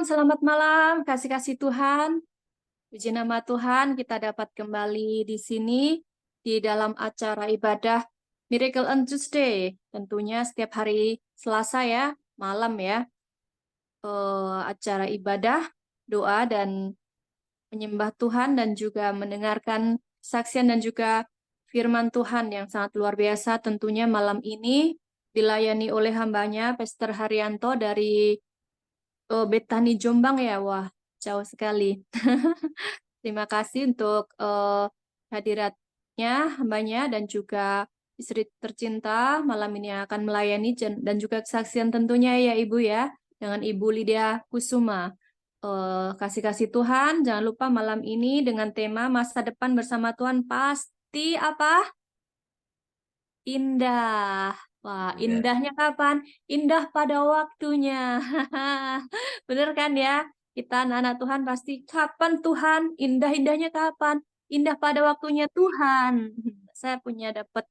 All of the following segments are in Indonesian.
selamat malam, kasih-kasih Tuhan. Puji nama Tuhan, kita dapat kembali di sini di dalam acara ibadah Miracle on Tuesday. Tentunya setiap hari Selasa ya, malam ya. Acara ibadah, doa dan menyembah Tuhan dan juga mendengarkan saksian dan juga firman Tuhan yang sangat luar biasa. Tentunya malam ini dilayani oleh hambanya Pastor Haryanto dari Betani Jombang ya, wah jauh sekali. Terima kasih untuk hadiratnya, hambanya, dan juga istri tercinta malam ini yang akan melayani dan juga kesaksian tentunya ya Ibu ya, dengan Ibu Lydia Kusuma. Kasih-kasih Tuhan, jangan lupa malam ini dengan tema masa depan bersama Tuhan pasti apa? Indah. Wah, indahnya kapan? Indah pada waktunya. Bener kan ya? Kita anak-anak Tuhan pasti kapan Tuhan? Indah-indahnya kapan? Indah pada waktunya Tuhan. Saya punya dapat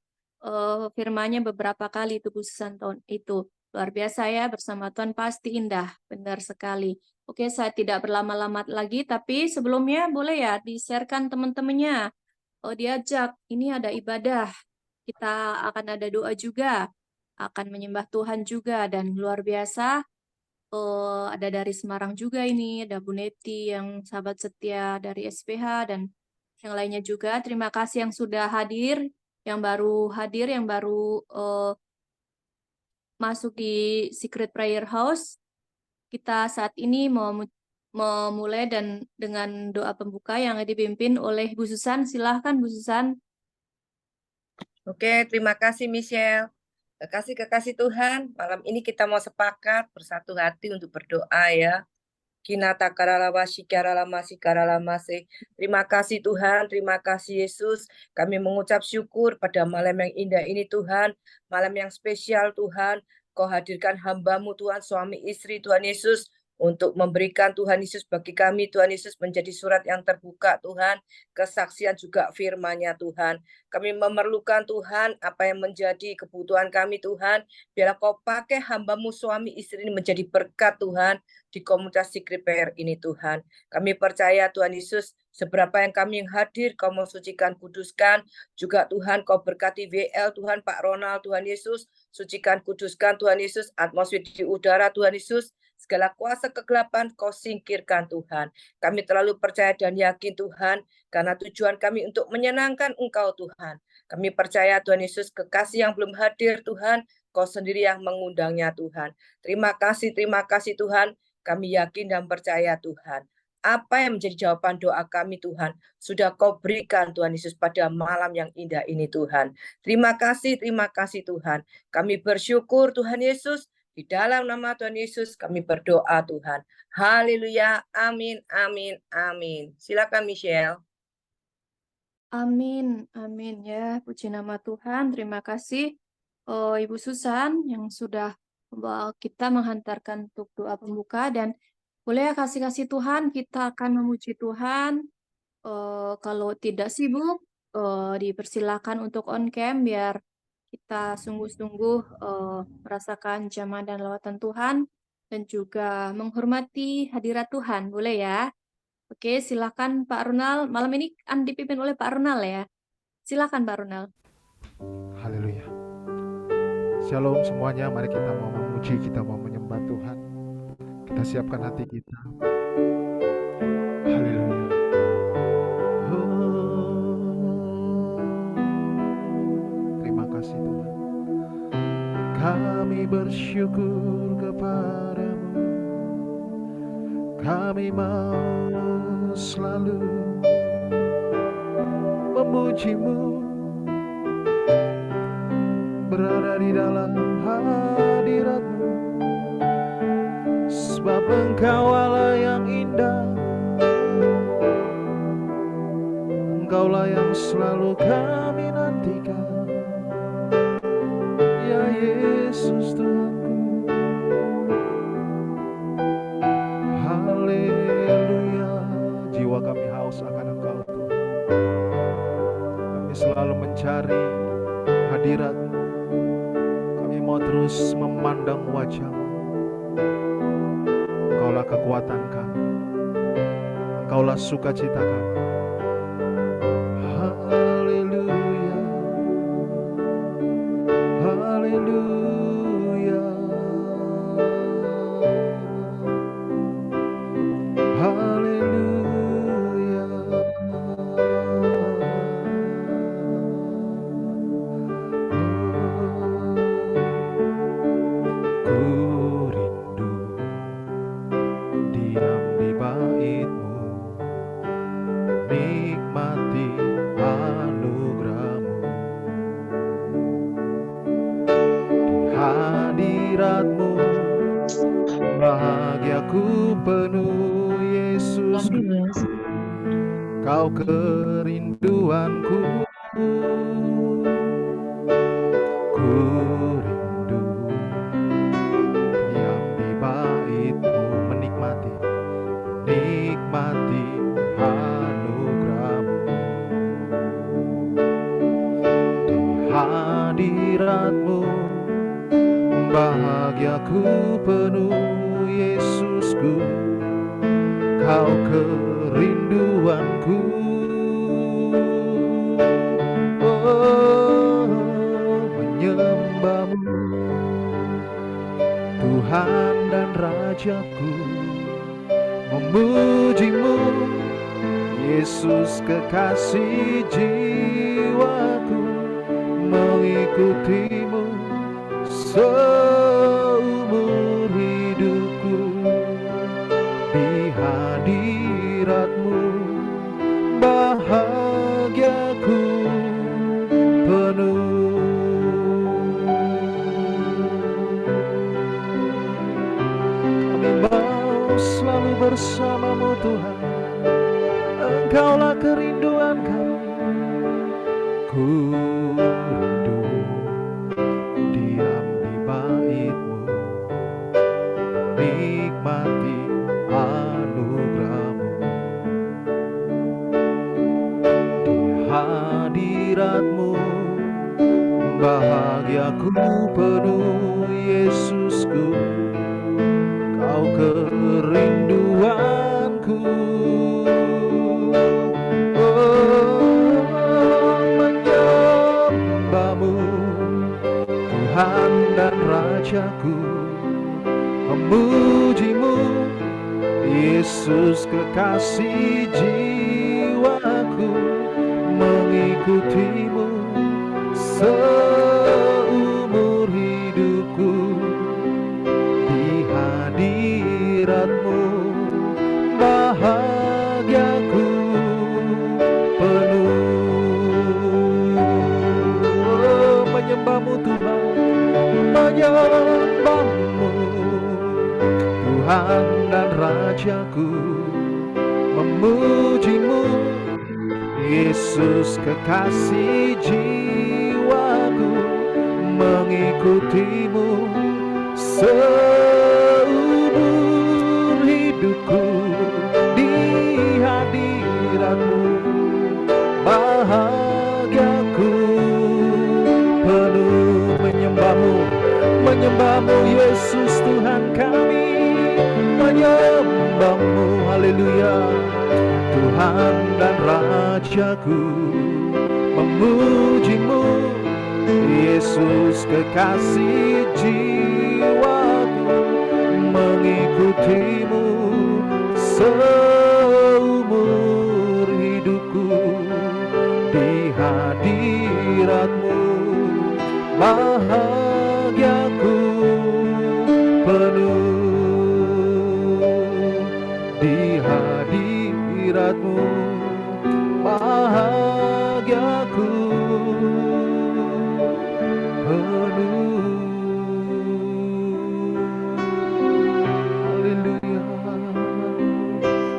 firmanya beberapa kali itu khususan tahun itu. Luar biasa ya, bersama Tuhan pasti indah. Benar sekali. Oke, saya tidak berlama-lama lagi, tapi sebelumnya boleh ya di-sharekan teman-temannya. Oh, diajak, ini ada ibadah. Kita akan ada doa juga, akan menyembah Tuhan juga, dan luar biasa ada dari Semarang juga ini, ada Bu Neti yang sahabat setia dari SPH dan yang lainnya juga. Terima kasih yang sudah hadir, yang baru masuk di Secret Prayer House. Kita saat ini mau memulai dan dengan doa pembuka yang dipimpin oleh Bu Susan. Silahkan Bu Susan. Oke, terima kasih Michelle. Kekasih Tuhan, malam ini kita mau sepakat bersatu hati untuk berdoa ya. Kinata karalama sikaralama sikaralamase. Terima kasih Tuhan, terima kasih Yesus. Kami mengucap syukur pada malam yang indah ini Tuhan. Malam yang spesial Tuhan. Kau hadirkan hamba-Mu Tuhan, suami istri Tuhan Yesus. Untuk memberikan Tuhan Yesus bagi kami, Tuhan Yesus menjadi surat yang terbuka Tuhan. Kesaksian juga firman-Nya Tuhan. Kami memerlukan Tuhan apa yang menjadi kebutuhan kami Tuhan. Biarlah Kau pakai hamba-Mu suami istri ini menjadi berkat Tuhan di komunitas Secret Prayer ini Tuhan. Kami percaya Tuhan Yesus, seberapa yang kami yang hadir, Kau mau sucikan, kuduskan. Juga Tuhan, Kau berkati WL, Tuhan Pak Ronald, Tuhan Yesus. Sucikan, kuduskan Tuhan Yesus. Atmosfer di udara Tuhan Yesus. Segala kuasa kegelapan Kau singkirkan Tuhan. Kami terlalu percaya dan yakin Tuhan, karena tujuan kami untuk menyenangkan Engkau Tuhan. Kami percaya Tuhan Yesus, kekasih yang belum hadir Tuhan, Kau sendiri yang mengundangnya Tuhan. Terima kasih Tuhan. Kami yakin dan percaya Tuhan. Apa yang menjadi jawaban doa kami Tuhan, sudah Kau berikan Tuhan Yesus pada malam yang indah ini Tuhan. Terima kasih Tuhan. Kami bersyukur Tuhan Yesus, di dalam nama Tuhan Yesus kami berdoa Tuhan. Haleluya, amin, amin, amin. Silakan Michelle. Amin, amin ya, puji nama Tuhan. Terima kasih Ibu Susan yang sudah membawa kita menghantarkan untuk doa pembuka dan boleh ya kasih-kasih Tuhan, kita akan memuji Tuhan. Kalau tidak sibuk, dipersilakan untuk on cam biar kita sungguh-sungguh merasakan jamaah dan lawatan Tuhan dan juga menghormati hadirat Tuhan. Boleh ya? Oke, silakan Pak Ronald. Malam ini akan dipimpin oleh Pak Ronald ya. Silakan Pak Ronald. Haleluya. Shalom semuanya, mari kita mau memuji, kita mau menyembah Tuhan. Kita siapkan hati kita. Haleluya. Terima kasih Tuhan. Kami bersyukur kepadamu. Kami mau selalu memuji-Mu, berada di dalam hadirat-Mu, sebab Engkau Allah yang indah, Engkaulah yang selalu kami nantikan, ya Yesus Tuhanku. Haleluya. Jiwa kami haus akan Engkau Tuhan. Kami selalu mencari hadirat-Mu. Kami mau terus memandang wajah-Mu. Engkaulah Engkaulah kekuatan kami, Engkaulah sukacita kami. Haleluya, haleluya, haleluya. Ku rindu diam di bait-Mu, nikmati anugerah-Mu. Di hadirat-Mu bahagiaku penuh, Yesusku, Kau kerinduanku. Ku rindu diam di bait-Mu, menikmati anugerah-Mu. Di hadirat-Mu bahagiaku penuh, Yesusku, Kau kerinduanku. Oh, menyembah-Mu, Tuhan dan Rajaku, memuji-Mu, Yesus kekasih jiwaku, mengikuti-Mu seumur hidupku. Di hadirat-Mu bahagiaku penuh. Kami mau selalu bersama-Mu Tuhan, Engkaulah kerinduan kami. Ku rindu diam di bait-Mu, nikmati anugerah-Mu. Di hadirat-Mu bahagiaku penuh, Yesusku, Kau kerinduanku. Oh, menyembah-Mu, Tuhan dan Rajaku, memuji-Mu, Yesus kekasih jiwaku, mengikuti-Mu seumur hidupku. Di hadirat-Mu bahagiaku penuh. Oh, menyembah-Mu Tuhan, menyembah-Mu, Tuhan dan Rajaku, memuji-Mu, Yesus kekasih jiwaku, mengikuti-Mu seumur hidupku. Di hadirat-Mu bahagiaku penuh. Menyembah-Mu, menyembah-Mu, Yesus Tuhan kami, menyembah-Mu, haleluya, Tuhan dan Rajaku, memuji-Mu, Yesus kekasih jiwaku, mengikuti-Mu seumur hidupku. Di hadirat-Mu bahagiaku penuh. Di hadirat-Mu bahagiaku penuh. Haleluya,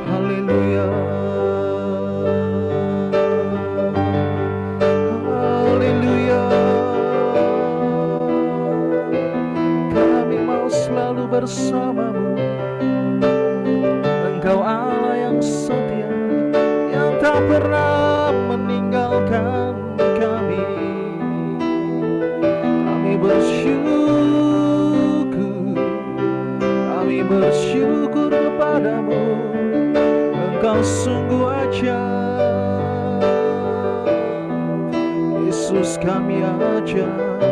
haleluya, haleluya. Kami mau selalu bersama-Mu, Engkau Allah yang setia, yang tak pernah meninggalkan. syukur kepadamu, Engkau sungguh ajaib. Yesus kami ajaib,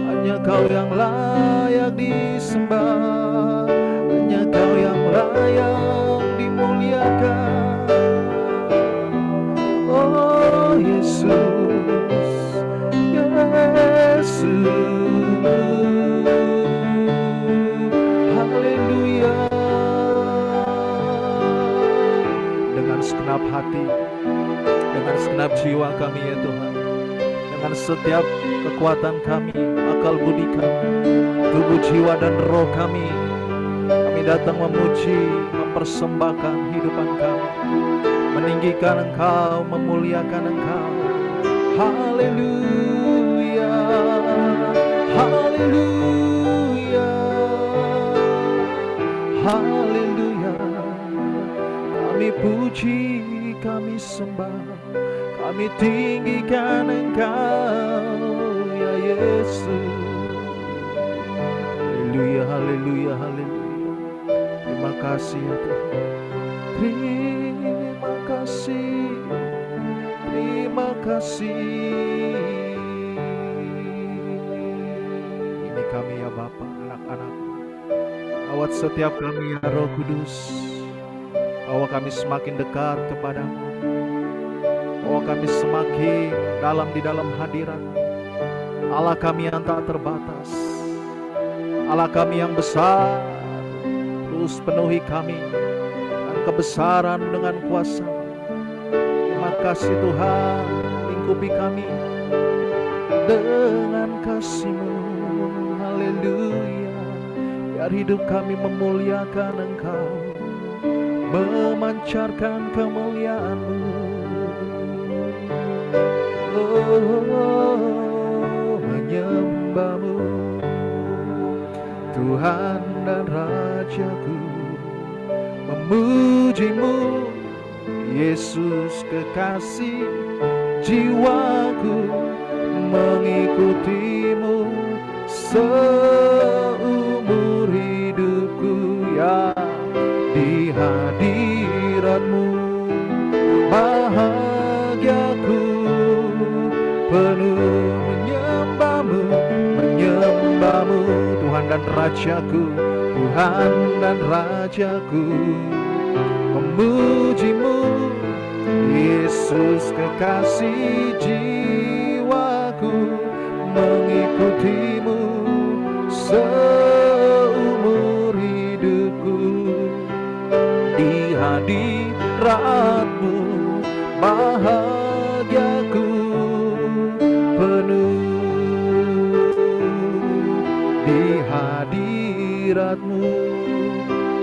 hanya Kau yang layak disembah, hanya Kau yang layak dimuliakan. Oh Yesus, Yesus, haleluya. Dengan segenap hati, dengan segenap jiwa kami ya Tuhan, dengan setiap kekuatan kami, akal budi kami, tubuh, jiwa dan roh kami datang memuji, mempersembahkan hidupan kami, meninggikan Engkau, memuliakan Engkau. Haleluya, haleluya, haleluya. Kami puji, kami sembah, kami tinggikan Engkau ya Yesus. Haleluya, haleluya, haleluya. Terima kasih ya Tuhan. Terima kasih, terima kasih. Ini kami ya Bapa, anak-anak. Rawat setiap kami ya Roh Kudus, bahwa kami semakin dekat kepadamu, bahwa kami semakin dalam di dalam hadirat Allah kami yang tak terbatas, Allah kami yang besar. Terus penuhi kami dengan kebesaran, dengan kuasa. Terima kasih Tuhan, lingkupi kami dengan kasih-Mu. Haleluya. Biar hidup kami memuliakan Engkau, memancarkan kemuliaan-Mu. Oh, menyembah-Mu Tuhan dan Rajaku, memuji-Mu Yesus kekasih jiwaku, mengikuti-Mu seumur hidupku ya. Di hadirat-Mu bahagiaku penuh menyembah-Mu, menyembah-Mu Tuhan dan Rajaku, Tuhan dan Rajaku, memuji-Mu Yesus kekasih jiwaku, mengikuti-Mu seumur hidupku. Di hadirat-Mu bahagiaku penuh. Di hadirat-Mu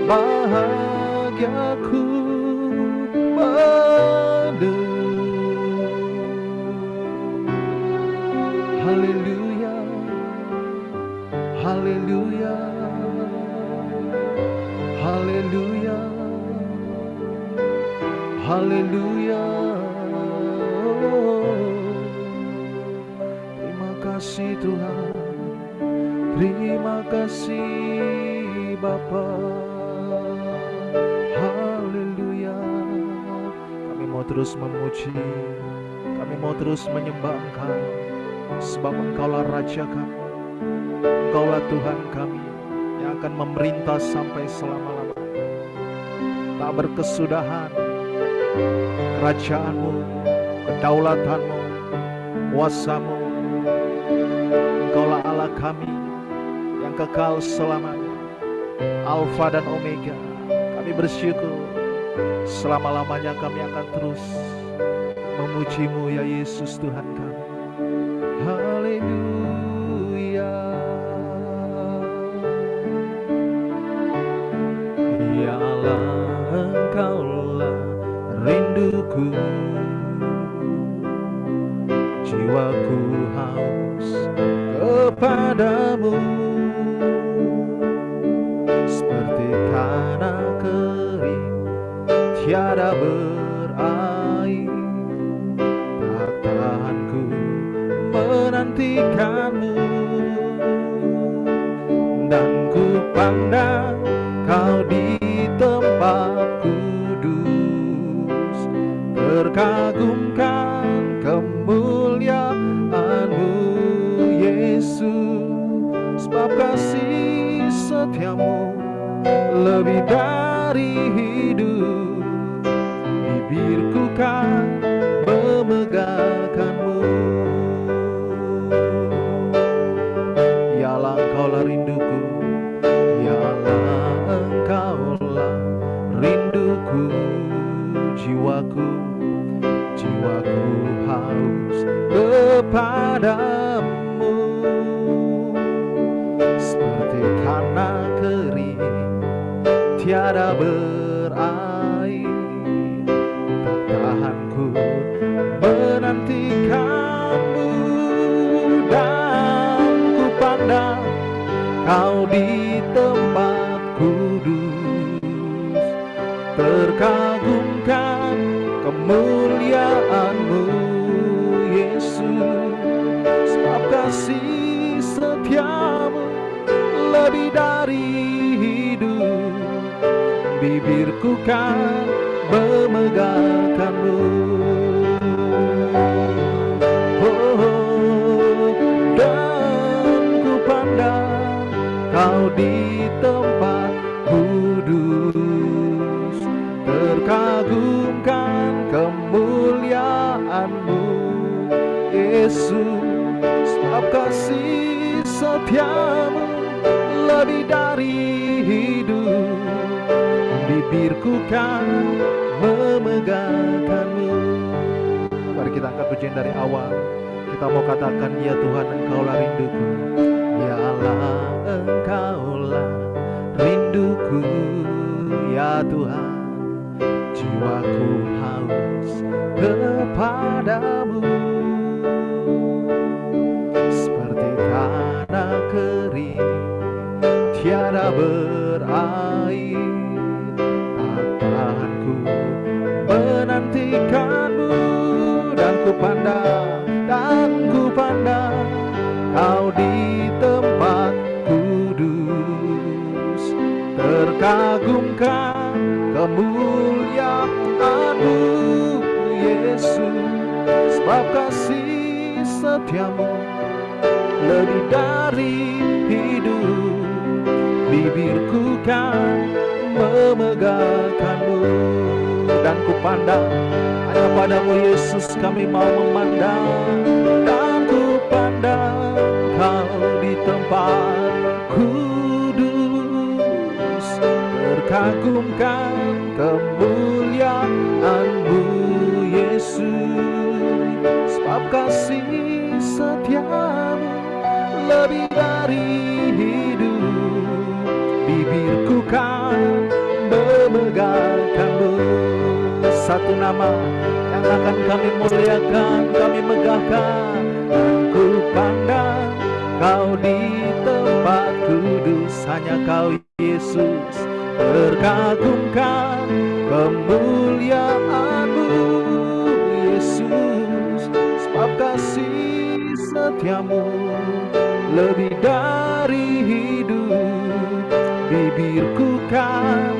bahagiaku penuh. Haleluya, haleluya, haleluya, haleluya. Terima kasih Tuhan, terima kasih Bapa. Haleluya. Kami mau terus memuji, kami mau terus menyembah Engkau, sebab Engkaulah Raja kami, Engkaulah Tuhan kami yang akan memerintah sampai selama-lamanya. Tak berkesudahan kerajaan-Mu, kedaulatan-Mu, kuasa-Mu. Engkaulah Allah kami yang kekal selamanya, Alfa dan Omega. Kami bersyukur selama-lamanya kami akan terus memuji-Mu ya Yesus Tuhan kami. Haleluya. Ya Allah, Engkaulah rinduku, jiwaku haus kepadamu, seperti tanah kering tiada berair. Tak tahanku menantikan-Mu, dan ku pandang Kau di tempat kudus, terkagumkan kemuliaan-Mu Yesus, sebab kasih setiamu lebih dari hidup, bibirku kan memegahkan-Mu. Ya Allah, Engkaulah rinduku, ya Allah, Engkaulah rinduku, jiwaku haus kepadamu, seperti tanah kering tiada berair, tak tahan ku menantikanmu, dan ku pandang Kau di tempat kudus, terkagumkan kemuliaan-Mu Yesus, sebab kasih setiamu lebih dari hidup, bibirku kan memegahkan-Mu. Dan ku pandang Kau di tempat kudus, terkagumkan kemuliaan-Mu Yesus, sebab kasih setiamu lebih dari hidup, bibirku kan memegahkan-Mu. Mari kita angkat pujian dari awal. Kita mau katakan, ya Tuhan, Engkaulah rinduku, ya Allah, Engkaulah rinduku, ya Tuhan, jiwaku haus kepadamu, seperti tanah kering tiada berair, tak tahan ku menantikan-Mu, dan ku pandang Kau di tempat kudus, terkagumkan kemuliaan-Mu Yesus, sebab kasih setiamu lebih dari hidup, bibirku kan memegahkan-Mu, dan ku pandang hanya padamu Yesus, kami mau memandang, dan ku pandang Kau di tempat kudus, terkagumkan kemuliaan-Mu Yesus, sebab kasih setiamu lebih dari hidup, bibirku kan memegahkan-Mu. Satu nama yang akan kami muliakan, kami megahkan, dan ku pandang Kau di tempat kudus, hanya Kau Yesus, terkagumkan kemuliaan-Mu Yesus, sebab kasih setiamu lebih dari hidup, bibirku kan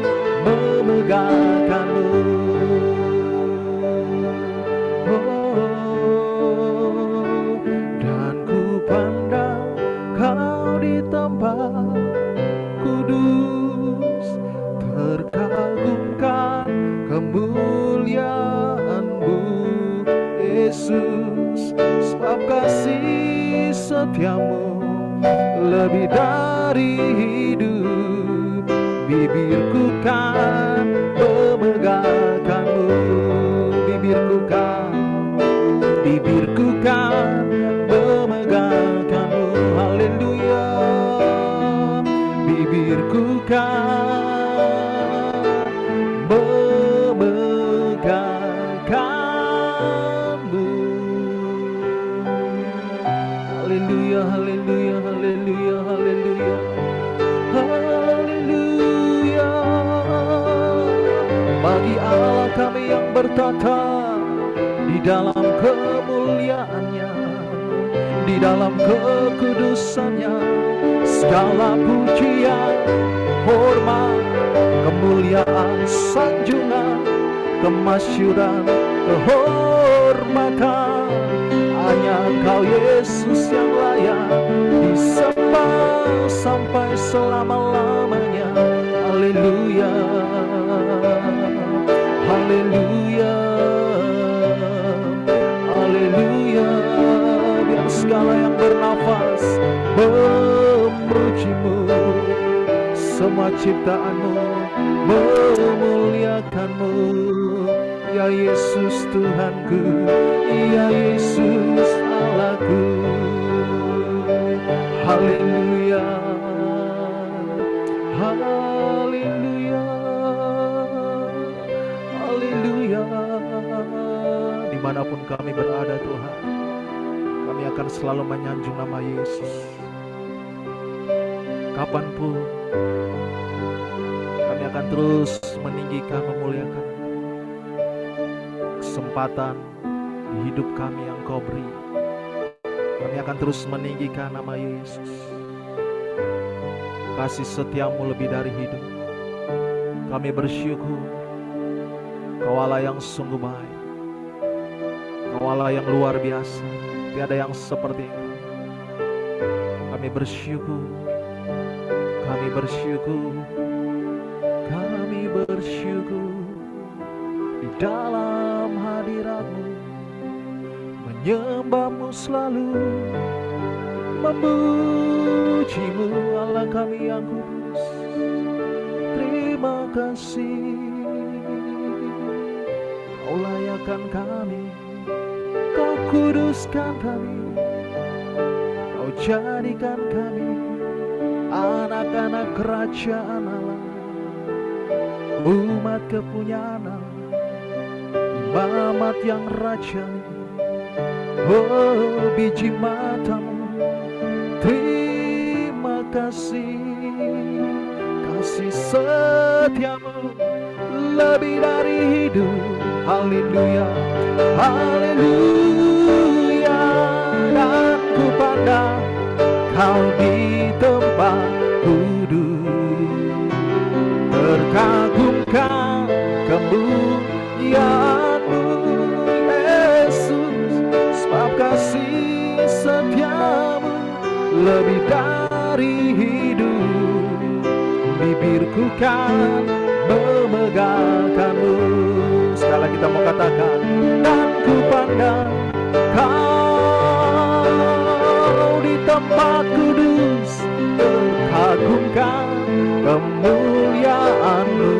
memegahkan-Mu. Dan ku pandang Kau di tempat kudus, terkagumkan kemuliaan-Mu Yesus, sebab kasih setiamu lebih dari hidup, bibirku kan memegahkan-Mu, bibirku kan memegahkan-Mu. Haleluya, bibirku kan memegahkan-Mu. Haleluya, haleluya, haleluya, haleluya, haleluya. Bagi Allah kami yang bertata di dalam kemuliaan-Nya, di dalam kekudusan-Nya, segala pujian, hormat, kemuliaan, sanjungan, kemasyuran, kehormatan, hanya Engkau Yesus yang layak disembah sampai selama-lamanya. Haleluya, haleluya, haleluya. Biar segala yang bernafas memuji-Mu, semua ciptaanmu memuliakan-Mu. Ya Yesus Tuhanku, ya Yesus Allahku. Haleluya, haleluya, haleluya. Dimanapun kami berada Tuhan, kami akan selalu menyanjung nama Yesus. Kapanpun kami akan terus meninggikan, memuliakan kesempatan di hidup kami yang Kau beri. Kami akan terus meninggikan nama Yesus. Kasih setiamu lebih dari hidup. Kami bersyukur Kau Allah yang sungguh baik, Kau Allah yang luar biasa. Tiada yang seperti Engkau. Kami bersyukur, kami bersyukur, kami bersyukur di dalam hadirat-Mu, menyembah-Mu selalu, memuji-Mu Allah kami yang kudus. Terima kasih, Kau layakkan kami, Kau kuduskan kami, Kau jadikan kami anak-anak kerajaan Allah, umat kepunyaan Allah, imamat yang rajani. Oh biji matamu, terima kasih. Kasih setiamu lebih dari hidup. Haleluya, haleluya. Dan ku pandang Kau di tempat duduk, terkagumkan kemuliaan-Mu Yesus, sebab kasih setiamu lebih dari hidup. Bibirku kan memegangkan-Mu. Sekali kita mau katakan, dan ku pandang Kau di tempat kudus, terkagumkan kemuliaan-Mu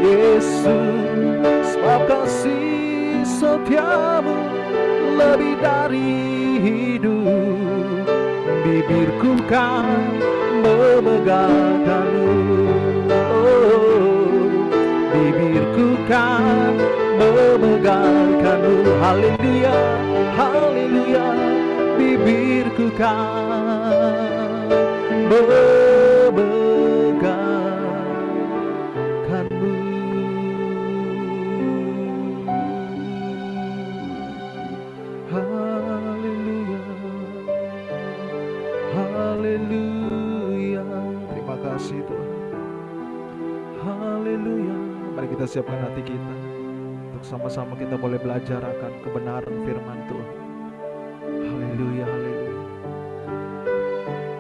Yesus, sebab kasih setiamu lebih dari hidup. Bibirku kan memegangkan-Mu. Oh, bibirku kan memegangkan-Mu. Haleluya, haleluya. Bibirku kan memegangkan-Mu. Haleluya, haleluya. Terima kasih Tuhan. Haleluya. Mari kita siapkan hati kita untuk sama-sama kita boleh belajar akan kebenaran firman Tuhan. Haleluya, haleluya.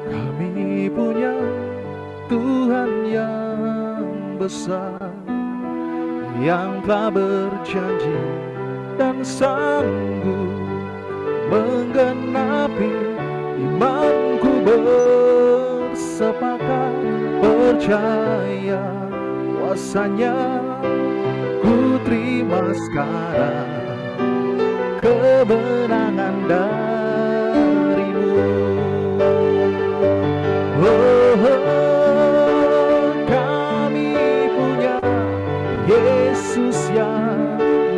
Kami punya Tuhan yang besar, yang telah berjanji dan sanggup menggenapi imanku. Bersepakat percaya kuasanya, ku terima sekarang kemenangan dari-Mu. Kami punya Yesus yang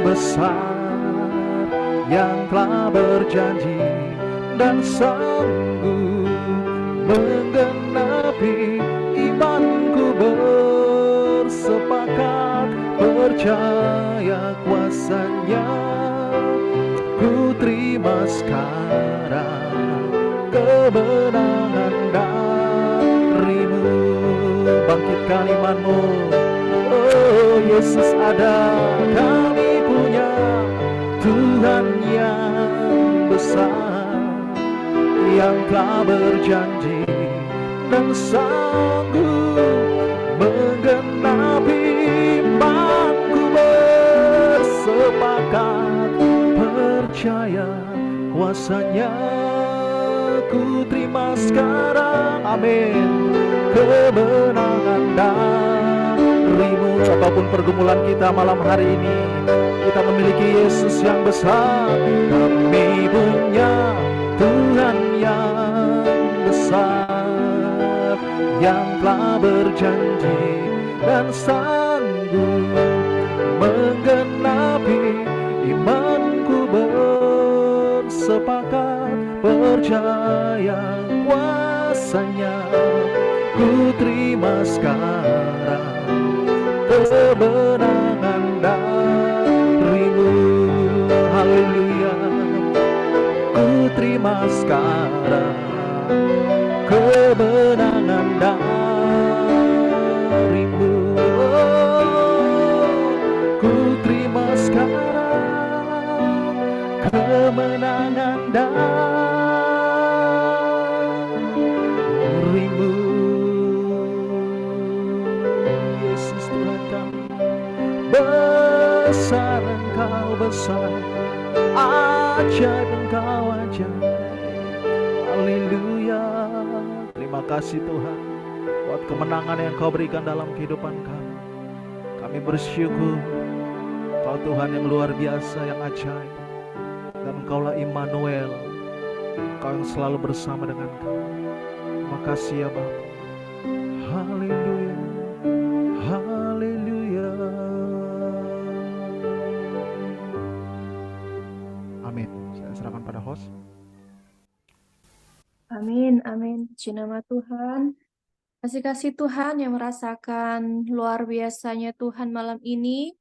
besar, yang telah berjanji dan sanggup menggenapi imanku. Bersepakat percaya kuasanya, ku terima sekarang kemenangan dari bangkitkan imanmu. Oh Yesus ada, kami punya Tuhan yang besar, yang telah berjanji dan sanggup menggenapi imanku bersepakat percaya kuasanya. Ku terima sekarang, amin, kemenangan darimu. Apapun pergumulan kita malam hari ini, kita memiliki Yesus yang besar. Kami punya Tuhan yang besar, yang telah berjanji dan sanggup menggenapi imanku bersepakat percaya kuasanya. Ku terima sekarang kemenangan darimu. Haleluya. Ku terima sekarang kemenangan darimu. Ku terima sekarang kemenangan darimu. Yesus Tuhan kami, besar Engkau besar, ajaib Engkau ajaib. Haleluya. Terima kasih Tuhan buat kemenangan yang Kau berikan dalam kehidupan kami. Kami bersyukur Kau Tuhan yang luar biasa, yang ajaib. Dan Engkaulah Immanuel, Engkau yang selalu bersama dengan kami. Terima kasih ya Bapa. Haleluya. Haleluya. Amin. Saya serahkan pada host. Amin, amin. Puji nama Tuhan. Kasih-kasih Tuhan yang merasakan luar biasanya Tuhan malam ini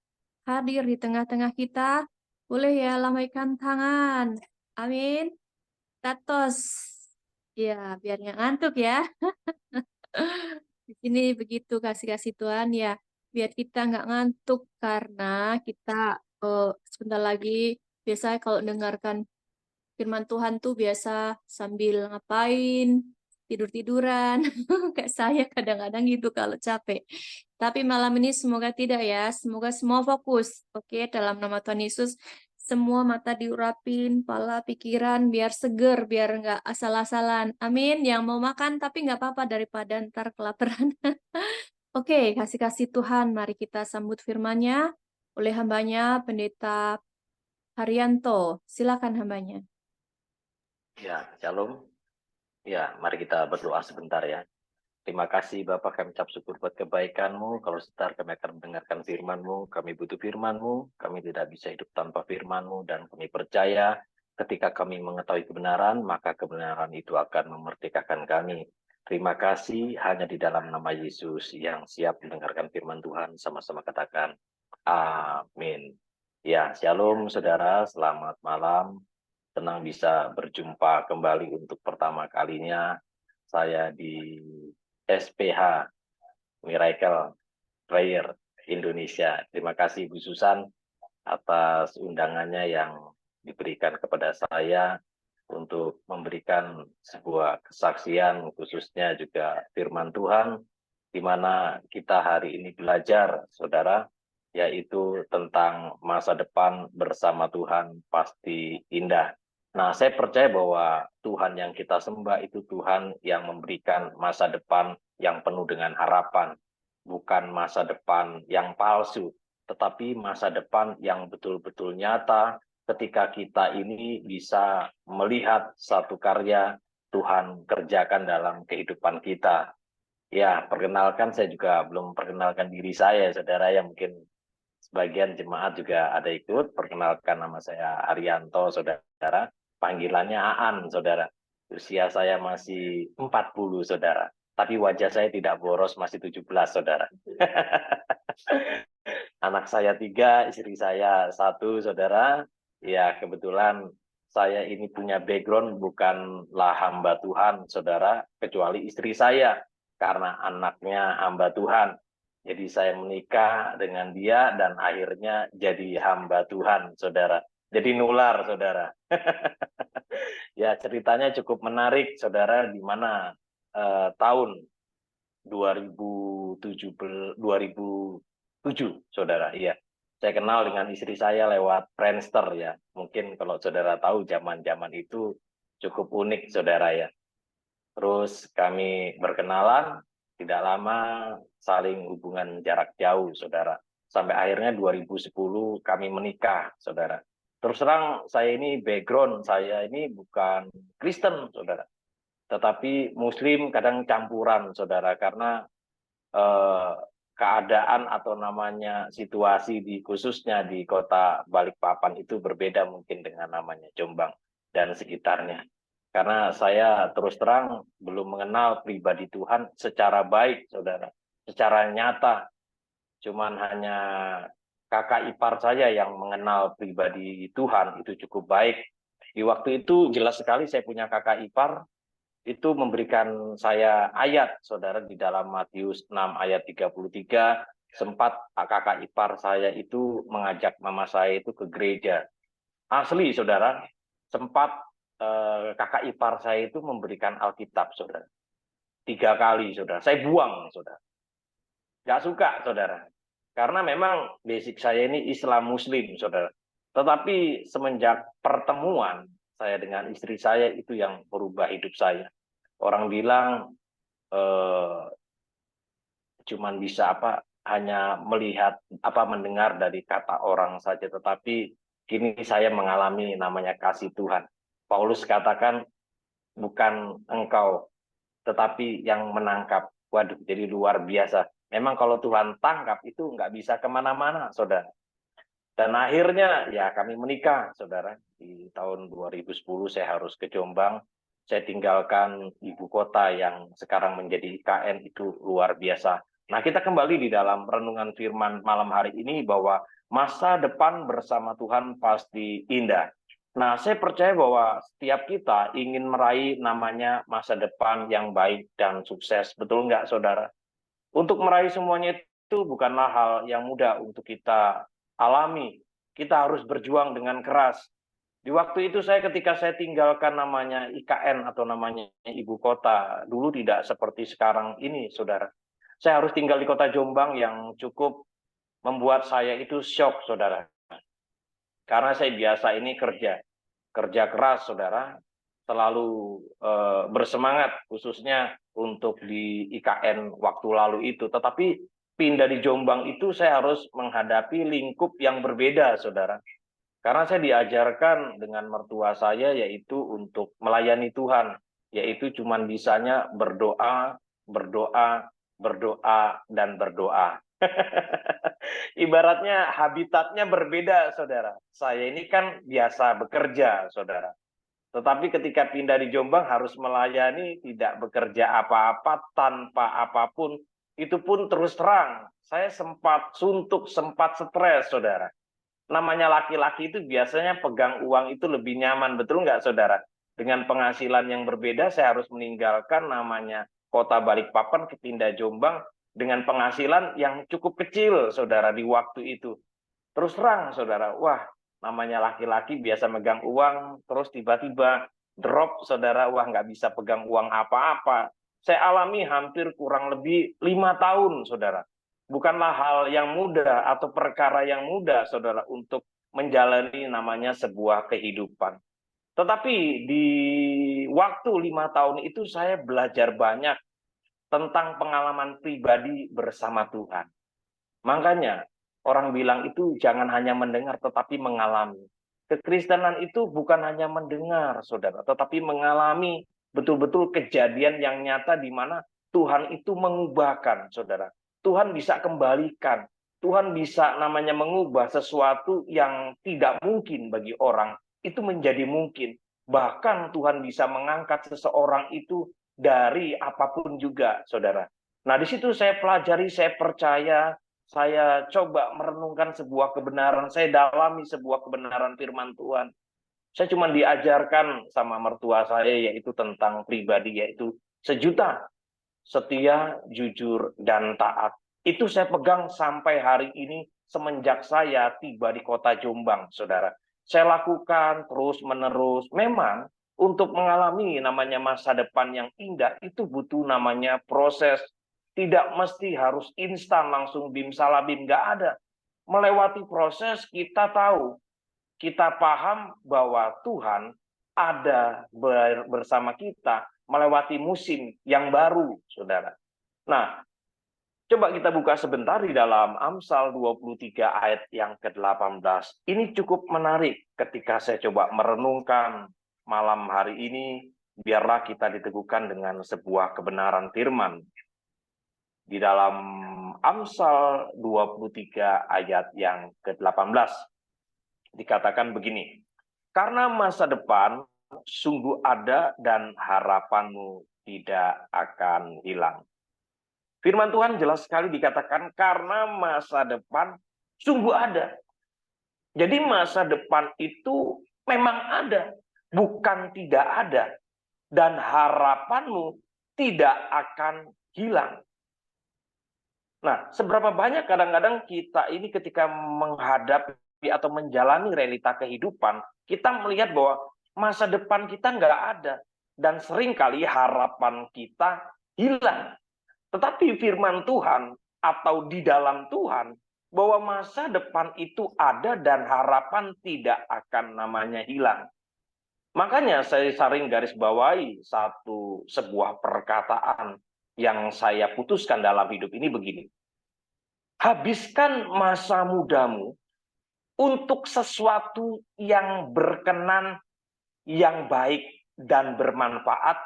hadir di tengah-tengah kita. Boleh ya lambaikan tangan. Amin. Tatos. Ya, biar nggak ngantuk ya. Di sini begitu kasih-kasih Tuhan ya. Biar kita nggak ngantuk karena kita sebentar lagi biasanya kalau dengarkan firman Tuhan tuh biasa sambil ngapain, tidur-tiduran. Kayak saya kadang-kadang gitu kalau capek. Tapi malam ini semoga tidak ya. Semoga semua fokus. Oke, dalam nama Tuhan Yesus. Semua mata diurapin, kepala, pikiran, biar seger, biar nggak asal-asalan. Amin. Yang mau makan tapi nggak apa-apa daripada ntar kelaparan. Oke, kasih-kasih Tuhan. Mari kita sambut firman-Nya oleh hambanya, Pendeta Haryanto. Silakan hambanya. Ya, shalom. Ya, mari kita berdoa sebentar ya. Terima kasih Bapak, kami ucap syukur buat kebaikan-Mu. Kalau sebentar kami akan mendengarkan firman-Mu, kami butuh firman-Mu, kami tidak bisa hidup tanpa firman-Mu, dan kami percaya ketika kami mengetahui kebenaran, maka kebenaran itu akan memerdekakan kami. Terima kasih, hanya di dalam nama Yesus yang siap mendengarkan firman Tuhan, sama-sama katakan, amin. Ya, shalom saudara, selamat malam. Senang bisa berjumpa kembali untuk pertama kalinya saya di SPH Miracle Prayer Indonesia. Terima kasih Bu Susan atas undangannya yang diberikan kepada saya untuk memberikan sebuah kesaksian, khususnya juga firman Tuhan, di mana kita hari ini belajar, saudara, yaitu tentang masa depan bersama Tuhan pasti indah. Nah, saya percaya bahwa Tuhan yang kita sembah itu Tuhan yang memberikan masa depan yang penuh dengan harapan. Bukan masa depan yang palsu, tetapi masa depan yang betul-betul nyata ketika kita ini bisa melihat satu karya Tuhan kerjakan dalam kehidupan kita. Ya, perkenalkan, saya juga belum perkenalkan diri saya, saudara, yang mungkin sebagian jemaat juga ada ikut. Perkenalkan, nama saya Haryanto, saudara. Panggilannya Aan, saudara. Usia saya masih 40, saudara. Tapi wajah saya tidak boros, masih 17, saudara. Anak saya 3, istri saya 1, saudara. Ya, kebetulan saya ini punya background bukanlah hamba Tuhan, saudara, kecuali istri saya. karena anaknya hamba Tuhan. Jadi saya menikah dengan dia dan akhirnya jadi hamba Tuhan, saudara. Jadi nular, saudara. Ya, ceritanya cukup menarik, saudara, di mana tahun 2007, saudara. Iya, saya kenal dengan istri saya lewat Friendster ya. Mungkin kalau saudara tahu zaman-zaman itu cukup unik, saudara ya. Terus kami berkenalan, tidak lama saling hubungan jarak jauh, saudara. Sampai akhirnya 2010 kami menikah, saudara. Terus terang saya ini background saya ini bukan Kristen, saudara. Tetapi Muslim kadang campuran, saudara, karena keadaan atau namanya situasi di khususnya di kota Balikpapan itu berbeda mungkin dengan namanya Jombang dan sekitarnya. Karena saya terus terang belum mengenal pribadi Tuhan secara baik, saudara, secara nyata. Cuman hanya kakak ipar saya yang mengenal pribadi Tuhan itu cukup baik. Di waktu itu jelas sekali saya punya kakak ipar itu memberikan saya ayat, saudara, di dalam Matius 6 ayat 33, sempat kakak ipar saya itu mengajak mama saya itu ke gereja. Asli, saudara, sempat kakak ipar saya itu memberikan Alkitab, saudara. 3 kali, saudara. Saya buang, saudara. Nggak suka, saudara. Karena memang basic saya ini Islam Muslim, saudara. Tetapi semenjak pertemuan saya dengan istri saya itu yang merubah hidup saya. Orang bilang cuman bisa hanya melihat mendengar dari kata orang saja, tetapi kini saya mengalami namanya kasih Tuhan. Paulus katakan bukan engkau tetapi yang menangkap. Waduh, jadi luar biasa. Memang kalau Tuhan tangkap itu nggak bisa kemana-mana, saudara. Dan akhirnya ya kami menikah, saudara. Di tahun 2010 saya harus ke Jombang. Saya tinggalkan ibu kota yang sekarang menjadi IKN, itu luar biasa. Nah, kita kembali di dalam renungan firman malam hari ini bahwa masa depan bersama Tuhan pasti indah. Nah, saya percaya bahwa setiap kita ingin meraih namanya masa depan yang baik dan sukses. Betul nggak, saudara? Untuk meraih semuanya itu bukanlah hal yang mudah untuk kita alami. Kita harus berjuang dengan keras. Di waktu itu ketika saya tinggalkan namanya IKN atau namanya ibu kota, dulu tidak seperti sekarang ini, saudara. Saya harus tinggal di kota Jombang yang cukup membuat saya itu shock, saudara. Karena saya biasa ini kerja keras, saudara. Selalu bersemangat, khususnya untuk di IKN waktu lalu itu. Tetapi pindah di Jombang itu saya harus menghadapi lingkup yang berbeda, saudara. Karena saya diajarkan dengan mertua saya yaitu untuk melayani Tuhan, yaitu cuman bisanya berdoa, berdoa, berdoa, dan berdoa. Ibaratnya habitatnya berbeda, saudara. Saya ini kan biasa bekerja, saudara. Tetapi ketika pindah di Jombang harus melayani, tidak bekerja apa-apa, tanpa apapun, itu pun terus terang. Saya sempat suntuk, sempat stres, saudara. Namanya laki-laki itu biasanya pegang uang itu lebih nyaman, betul nggak, saudara? Dengan penghasilan yang berbeda, saya harus meninggalkan namanya kota Balikpapan ke pindah Jombang dengan penghasilan yang cukup kecil, saudara, di waktu itu. Terus terang, saudara, wah, namanya laki-laki biasa megang uang, terus tiba-tiba drop, saudara, wah, nggak bisa pegang uang apa-apa. Saya alami hampir kurang lebih 5 tahun, saudara. Bukanlah hal yang mudah atau perkara yang mudah, saudara, untuk menjalani namanya sebuah kehidupan. Tetapi di waktu 5 tahun itu saya belajar banyak tentang pengalaman pribadi bersama Tuhan. Makanya orang bilang itu jangan hanya mendengar tetapi mengalami. Kekristenan itu bukan hanya mendengar, saudara, tetapi mengalami betul-betul kejadian yang nyata di mana Tuhan itu mengubahkan, saudara. Tuhan bisa kembalikan. Tuhan bisa namanya mengubah sesuatu yang tidak mungkin bagi orang. Itu menjadi mungkin. Bahkan Tuhan bisa mengangkat seseorang itu dari apapun juga, saudara. Nah, di situ saya pelajari, saya percaya, saya coba merenungkan sebuah kebenaran, saya dalami sebuah kebenaran firman Tuhan. Saya cuma diajarkan sama mertua saya yaitu tentang pribadi, yaitu sejuta. setia, jujur, dan taat. Itu saya pegang sampai hari ini semenjak saya tiba di kota Jombang, saudara. Saya lakukan terus-menerus. Memang untuk mengalami namanya masa depan yang indah itu butuh namanya proses. Tidak mesti harus instan langsung bim salabim, nggak ada. Melewati proses kita tahu, kita paham bahwa Tuhan ada bersama kita melewati musim yang baru, saudara. Nah, coba kita buka sebentar di dalam Amsal 23 ayat yang ke-18. Ini cukup menarik ketika saya coba merenungkan malam hari ini, biarlah kita diteguhkan dengan sebuah kebenaran firman. Di dalam Amsal 23 ayat yang ke-18 dikatakan begini, karena masa depan sungguh ada dan harapanmu tidak akan hilang. Firman Tuhan jelas sekali dikatakan karena masa depan sungguh ada. Jadi masa depan itu memang ada, bukan tidak ada. Dan harapanmu tidak akan hilang. Nah, seberapa banyak kadang-kadang kita ini ketika menghadapi atau menjalani realita kehidupan, kita melihat bahwa masa depan kita nggak ada. Dan seringkali harapan kita hilang. Tetapi firman Tuhan atau di dalam Tuhan, bahwa masa depan itu ada dan harapan tidak akan namanya hilang. Makanya saya sering garis bawahi sebuah perkataan yang saya putuskan dalam hidup ini begini. Habiskan masa mudamu untuk sesuatu yang berkenan, yang baik dan bermanfaat,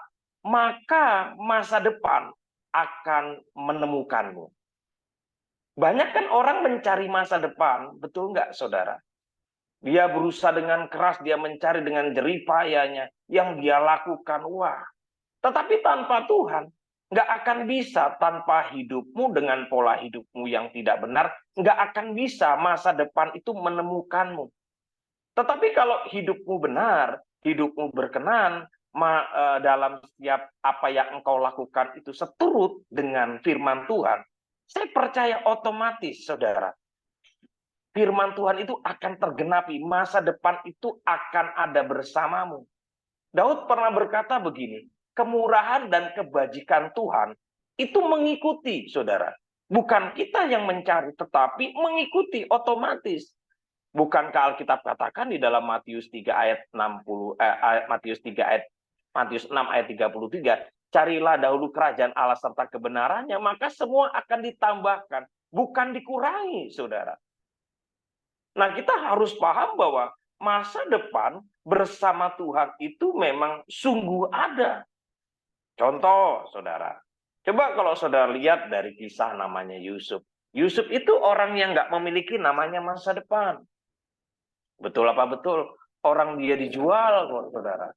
maka masa depan akan menemukanmu. Banyak kan orang mencari masa depan, betul nggak saudara? Dia berusaha dengan keras, dia mencari dengan jerih payahnya, yang dia lakukan, wah. Tetapi tanpa Tuhan, nggak akan bisa. Tanpa hidupmu dengan pola hidupmu yang tidak benar, nggak akan bisa masa depan itu menemukanmu. Tetapi kalau hidupmu benar, hidupmu berkenan, dalam setiap apa yang engkau lakukan itu seturut dengan firman Tuhan, saya percaya otomatis, saudara, firman Tuhan itu akan tergenapi. Masa depan itu akan ada bersamamu. Daud pernah berkata begini, kemurahan dan kebajikan Tuhan itu mengikuti, saudara. Bukan kita yang mencari, tetapi mengikuti otomatis. Bukankah Alkitab katakan di dalam Matius 3 ayat 60 Matius 6 ayat 33, carilah dahulu kerajaan Allah serta kebenarannya, maka semua akan ditambahkan, bukan dikurangi, saudara. Nah, kita harus paham bahwa masa depan bersama Tuhan itu memang sungguh ada. Contoh, saudara. Coba kalau saudara lihat dari kisah namanya Yusuf. Yusuf itu orang yang nggak memiliki namanya masa depan. Betul apa betul? Orang dia dijual kok, saudara.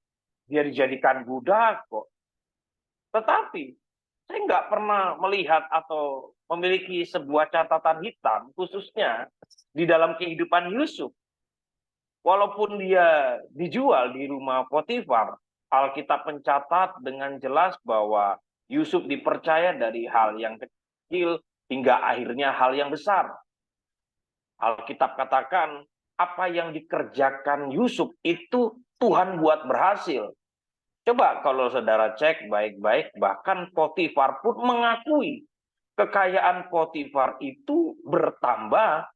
Dia dijadikan budak kok. Tetapi, saya nggak pernah melihat atau memiliki sebuah catatan hitam, khususnya di dalam kehidupan Yusuf. Walaupun dia dijual di rumah Potifar, Alkitab mencatat dengan jelas bahwa Yusuf dipercaya dari hal yang kecil hingga akhirnya hal yang besar. Alkitab katakan, apa yang dikerjakan Yusuf itu Tuhan buat berhasil. Coba kalau saudara cek baik-baik, bahkan Potifar pun mengakui kekayaan Potifar itu bertambah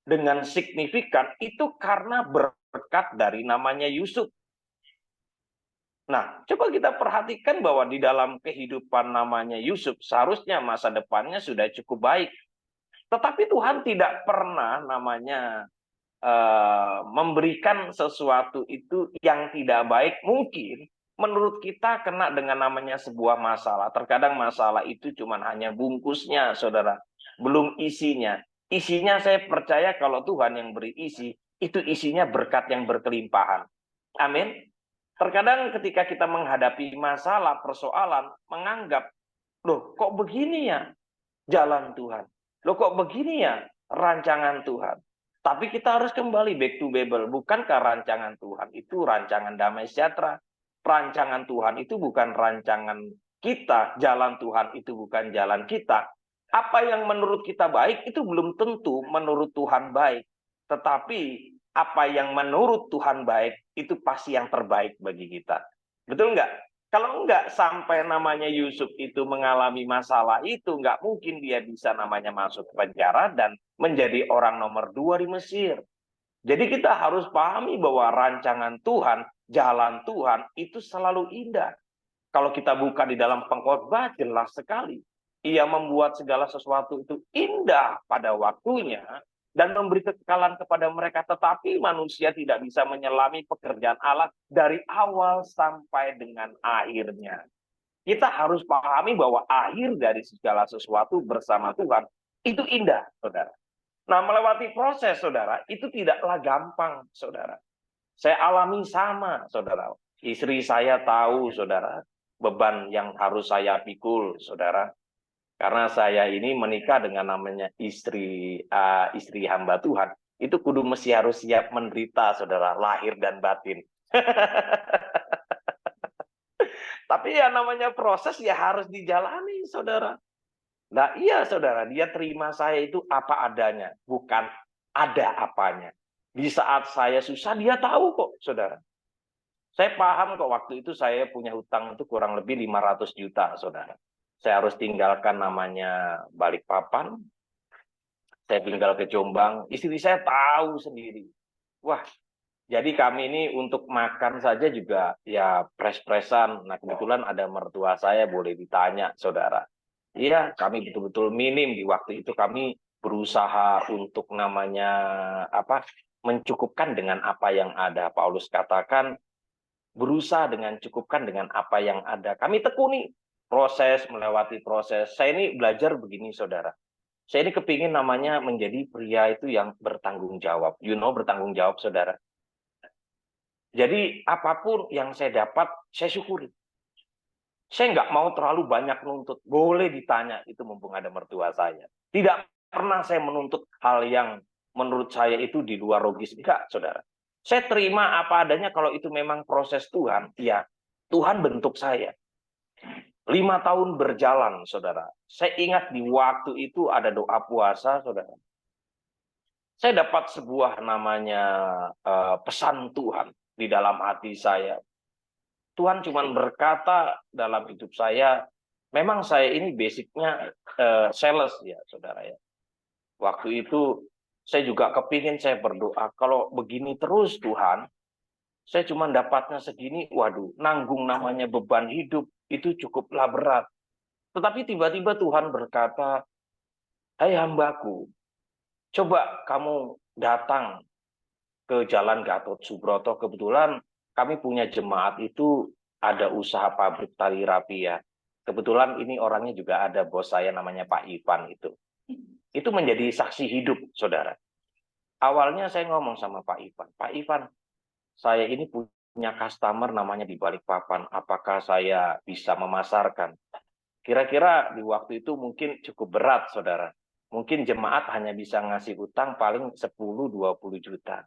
dengan signifikan itu karena berkat dari namanya Yusuf. Nah, coba kita perhatikan bahwa di dalam kehidupan namanya Yusuf, seharusnya masa depannya sudah cukup baik. Tetapi Tuhan tidak pernah namanya memberikan sesuatu itu yang tidak baik. Mungkin menurut kita kena dengan namanya sebuah masalah. Terkadang masalah itu cuma hanya bungkusnya, saudara. Belum isinya. Isinya saya percaya kalau Tuhan yang beri isi, itu isinya berkat yang berkelimpahan. Amin. Terkadang ketika kita menghadapi masalah, persoalan, menganggap, loh kok begini ya jalan Tuhan? Loh kok begini ya rancangan Tuhan? Tapi kita harus kembali back to Bible. Bukankah rancangan Tuhan itu rancangan damai sejahtera? Rancangan Tuhan itu bukan rancangan kita, jalan Tuhan itu bukan jalan kita. Apa yang menurut kita baik itu belum tentu menurut Tuhan baik. Tetapi apa yang menurut Tuhan baik itu pasti yang terbaik bagi kita. Betul nggak? Kalau nggak sampai namanya Yusuf itu mengalami masalah itu, nggak mungkin dia bisa namanya masuk penjara dan menjadi orang nomor 2 di Mesir. Jadi kita harus pahami bahwa rancangan Tuhan, jalan Tuhan itu selalu indah. Kalau kita buka di dalam Pengkhotbah, jelas sekali. Ia membuat segala sesuatu itu indah pada waktunya dan memberi kekekalan kepada mereka. Tetapi manusia tidak bisa menyelami pekerjaan Allah dari awal sampai dengan akhirnya. Kita harus pahami bahwa akhir dari segala sesuatu bersama Tuhan itu indah, saudara. Nah, melewati proses, saudara, itu tidaklah gampang, saudara. Saya alami sama, saudara. Istri saya tahu, saudara, beban yang harus saya pikul, saudara. Karena saya ini menikah dengan namanya istri hamba Tuhan. Itu kudu mesti harus siap menderita, saudara, lahir dan batin. Tapi ya namanya proses ya harus dijalani, saudara. Nah iya, saudara, dia terima saya itu apa adanya, bukan ada apanya. Di saat saya susah, dia tahu kok, saudara. Saya paham kok waktu itu saya punya hutang itu kurang lebih 500 juta, saudara. Saya harus tinggalkan namanya Balikpapan. Saya tinggal ke Jombang. Istri saya tahu sendiri. Wah, jadi kami ini untuk makan saja juga ya pres-presan. Nah, kebetulan ada mertua saya, boleh ditanya, saudara. Iya, kami betul-betul minim di waktu itu. Kami berusaha untuk namanya mencukupkan dengan apa yang ada. Paulus katakan, berusaha dengan cukupkan dengan apa yang ada. Kami tekuni proses, melewati proses. Saya ini belajar begini, saudara. Saya ini kepingin namanya menjadi pria itu yang bertanggung jawab. Bertanggung jawab, saudara. Jadi apapun yang saya dapat, saya syukuri. Saya nggak mau terlalu banyak menuntut. Boleh ditanya, itu mumpung ada mertua saya. Tidak pernah saya menuntut hal yang menurut saya itu di luar logis. Enggak, saudara. Saya terima apa adanya kalau itu memang proses Tuhan. Ya, Tuhan bentuk saya. 5 tahun berjalan, saudara. Saya ingat di waktu itu ada doa puasa, saudara. Saya dapat sebuah namanya pesan Tuhan di dalam hati saya. Tuhan cuma berkata dalam hidup saya, memang saya ini basicnya sales ya, saudara ya. Waktu itu saya juga kepingin saya berdoa, kalau begini terus Tuhan, saya cuma dapatnya segini, waduh, nanggung namanya beban hidup, itu cukuplah berat. Tetapi tiba-tiba Tuhan berkata, hai hambaku, coba kamu datang ke Jalan Gatot Subroto. Kebetulan kami punya jemaat itu ada usaha pabrik tali rapi ya. Kebetulan ini orangnya juga ada bos saya namanya Pak Ivan itu. Itu menjadi saksi hidup, saudara. Awalnya saya ngomong sama Pak Ivan, saya ini punya customer namanya di Balikpapan. Apakah saya bisa memasarkan? Kira-kira di waktu itu mungkin cukup berat, saudara. Mungkin jemaat hanya bisa ngasih utang paling 10-20 juta.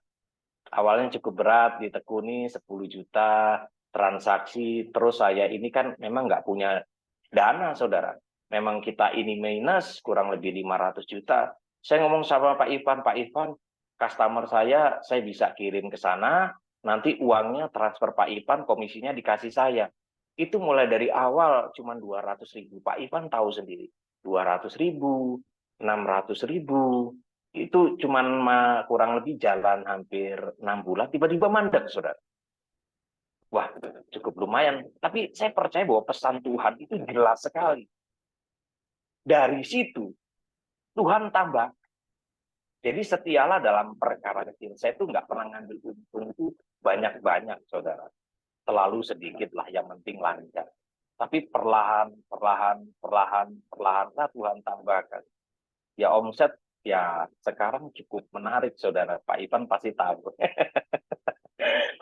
Awalnya cukup berat, ditekuni 10 juta, transaksi. Terus saya ini kan memang nggak punya dana, saudara. Memang kita ini minus, kurang lebih 500 juta. Saya ngomong sama Pak Ivan, customer saya bisa kirim ke sana, nanti uangnya transfer Pak Ivan, komisinya dikasih saya. Itu mulai dari awal cuma 200.000. Pak Ivan tahu sendiri, 200.000, 600.000. Itu cuman kurang lebih jalan hampir 6 bulan, tiba-tiba mandek, saudara. Wah, cukup lumayan. Tapi saya percaya bahwa pesan Tuhan itu jelas sekali. Dari situ, Tuhan tambah. Jadi setialah dalam perkara kecil. Saya tuh nggak pernah ngambil untung itu banyak-banyak, saudara. Terlalu sedikit lah, yang penting lancar. Tapi perlahan Tuhan tambahkan. Ya omset ya sekarang cukup menarik, saudara. Pak Ivan pasti tahu.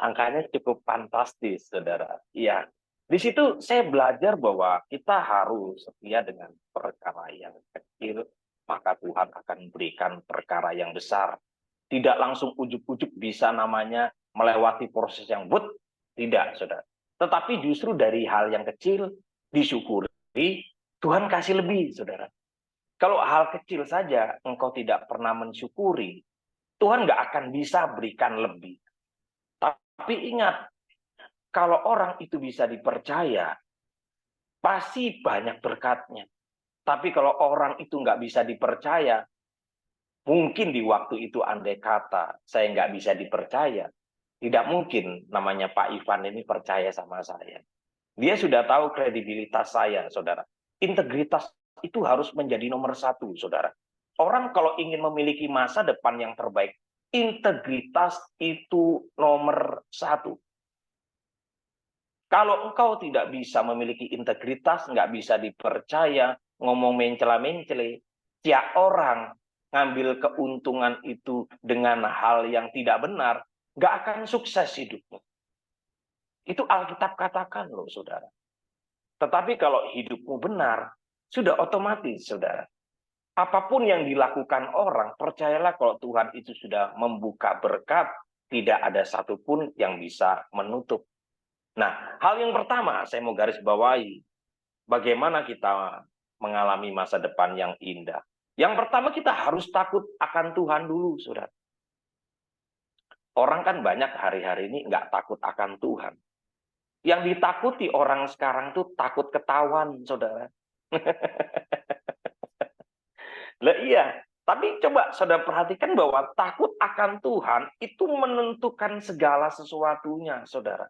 Angkanya cukup fantastis, saudara. Iya. Di situ saya belajar bahwa kita harus setia dengan perkara yang kecil, maka Tuhan akan memberikan perkara yang besar. Tidak langsung ujuk-ujuk bisa namanya melewati proses yang tidak, saudara. Tetapi justru dari hal yang kecil, disyukuri, Tuhan kasih lebih, saudara. Kalau hal kecil saja engkau tidak pernah mensyukuri, Tuhan nggak akan bisa berikan lebih. Tapi ingat, kalau orang itu bisa dipercaya, pasti banyak berkatnya. Tapi kalau orang itu nggak bisa dipercaya, mungkin di waktu itu andai kata saya nggak bisa dipercaya, tidak mungkin namanya Pak Ivan ini percaya sama saya. Dia sudah tahu kredibilitas saya, saudara. Integritas itu harus menjadi nomor satu, saudara. Orang kalau ingin memiliki masa depan yang terbaik, integritas itu nomor satu. Kalau engkau tidak bisa memiliki integritas, nggak bisa dipercaya, ngomong mencela-mencele, tiap orang ngambil keuntungan itu dengan hal yang tidak benar, nggak akan sukses hidupmu. Itu Alkitab katakan loh, saudara. Tetapi kalau hidupmu benar, sudah otomatis, saudara. Apapun yang dilakukan orang, percayalah kalau Tuhan itu sudah membuka berkat, tidak ada satupun yang bisa menutup. Nah, hal yang pertama saya mau garis bawahi, bagaimana kita mengalami masa depan yang indah. Yang pertama kita harus takut akan Tuhan dulu, saudara. Orang kan banyak hari-hari ini nggak takut akan Tuhan. Yang ditakuti orang sekarang tuh takut ketahuan, saudara. Lah iya, tapi coba saudara perhatikan bahwa takut akan Tuhan itu menentukan segala sesuatunya, saudara.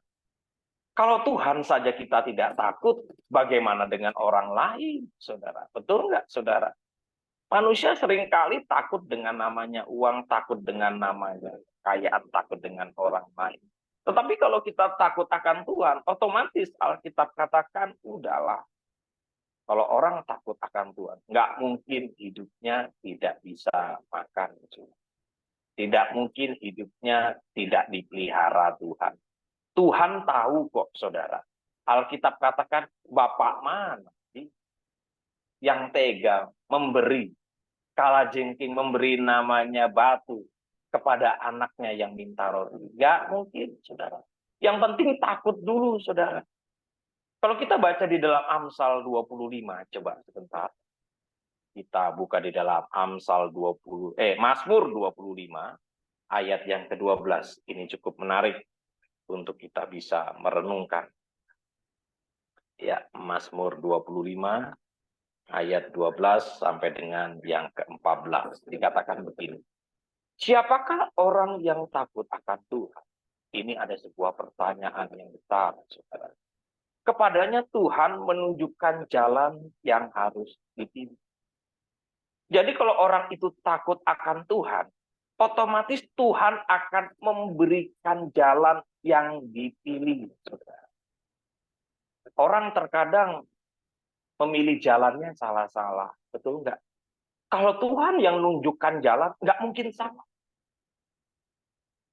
Kalau Tuhan saja kita tidak takut, bagaimana dengan orang lain, saudara? Betul nggak, saudara? Manusia seringkali takut dengan namanya uang, takut dengan namanya kekayaan, takut dengan orang lain. Tetapi kalau kita takut akan Tuhan, otomatis Alkitab katakan, udahlah. Kalau orang takut akan Tuhan, nggak mungkin hidupnya tidak bisa makan. Tidak mungkin hidupnya tidak dipelihara Tuhan. Tuhan tahu kok, saudara. Alkitab katakan, Bapak mana sih yang tega memberi, kalajengking memberi namanya batu kepada anaknya yang minta roti. Nggak mungkin, saudara. Yang penting takut dulu, saudara. Kalau kita baca di dalam Amsal 25, coba sebentar. Kita buka di dalam Mazmur 25, ayat yang ke-12. Ini cukup menarik untuk kita bisa merenungkan. Ya, Mazmur 25, ayat 12 sampai dengan yang ke-14. Dikatakan begini. Siapakah orang yang takut akan Tuhan? Ini ada sebuah pertanyaan yang besar, saudara. Kepadanya Tuhan menunjukkan jalan yang harus dipilih. Jadi kalau orang itu takut akan Tuhan, otomatis Tuhan akan memberikan jalan yang dipilih, saudara. Orang terkadang memilih jalannya salah-salah, betul nggak? Kalau Tuhan yang nunjukkan jalan, nggak mungkin salah.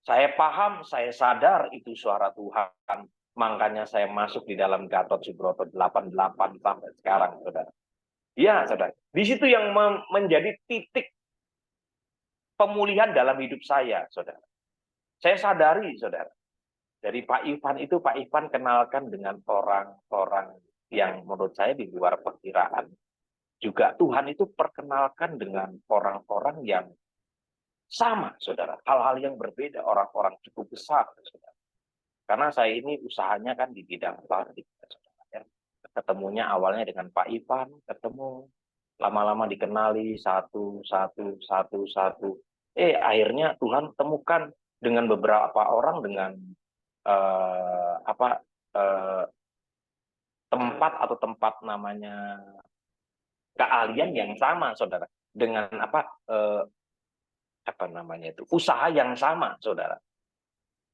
Saya paham, saya sadar itu suara Tuhan. Makanya saya masuk di dalam Gatot Subroto 88 sampai sekarang, saudara. Ya, saudara. Di situ yang menjadi titik pemulihan dalam hidup saya, saudara. Saya sadari, saudara. Dari Pak Ivan itu, Pak Ivan kenalkan dengan orang-orang yang menurut saya di luar perkiraan. Juga Tuhan itu perkenalkan dengan orang-orang yang sama, saudara. Hal-hal yang berbeda, orang-orang cukup besar, saudara. Karena saya ini usahanya kan di bidang pabrik, saudara. Ketemunya awalnya dengan Pak Ivan, ketemu, lama-lama dikenali satu. Akhirnya Tuhan temukan dengan beberapa orang dengan tempat namanya keahlian yang sama, saudara. Dengan usaha yang sama, saudara.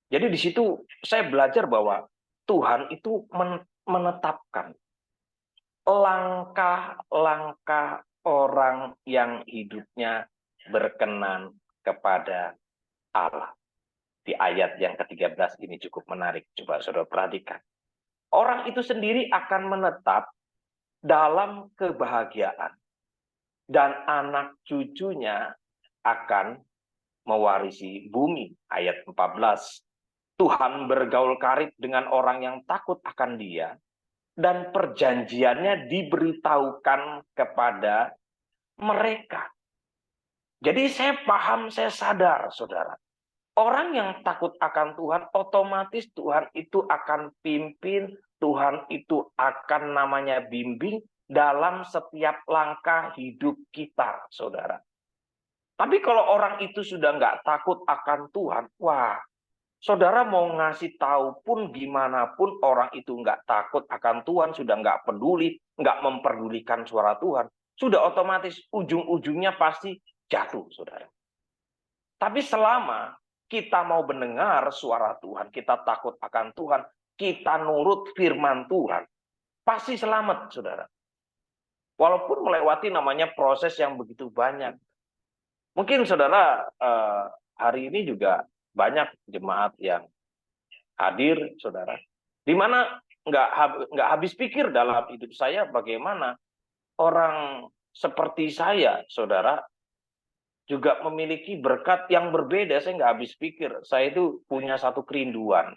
Jadi di situ saya belajar bahwa Tuhan itu menetapkan langkah-langkah orang yang hidupnya berkenan kepada Allah. Di ayat yang ke-13 ini cukup menarik. Coba saudara perhatikan. Orang itu sendiri akan menetap dalam kebahagiaan. Dan anak cucunya akan mewarisi bumi. Ayat 14. Tuhan bergaul karib dengan orang yang takut akan Dia dan perjanjiannya diberitahukan kepada mereka. Jadi saya paham, saya sadar, saudara. Orang yang takut akan Tuhan, otomatis Tuhan itu akan pimpin, Tuhan itu akan namanya bimbing dalam setiap langkah hidup kita, saudara. Tapi kalau orang itu sudah nggak takut akan Tuhan, wah, saudara mau ngasih tahu pun gimana pun orang itu nggak takut akan Tuhan, sudah nggak peduli, nggak memperdulikan suara Tuhan, sudah otomatis ujung-ujungnya pasti jatuh, saudara. Tapi selama kita mau mendengar suara Tuhan, kita takut akan Tuhan, kita nurut firman Tuhan, pasti selamat, saudara. Walaupun melewati namanya proses yang begitu banyak. Mungkin saudara hari ini juga banyak jemaat yang hadir, saudara, di mana nggak habis pikir dalam hidup saya bagaimana orang seperti saya, saudara, juga memiliki berkat yang berbeda. Saya nggak habis pikir. Saya itu punya satu kerinduan,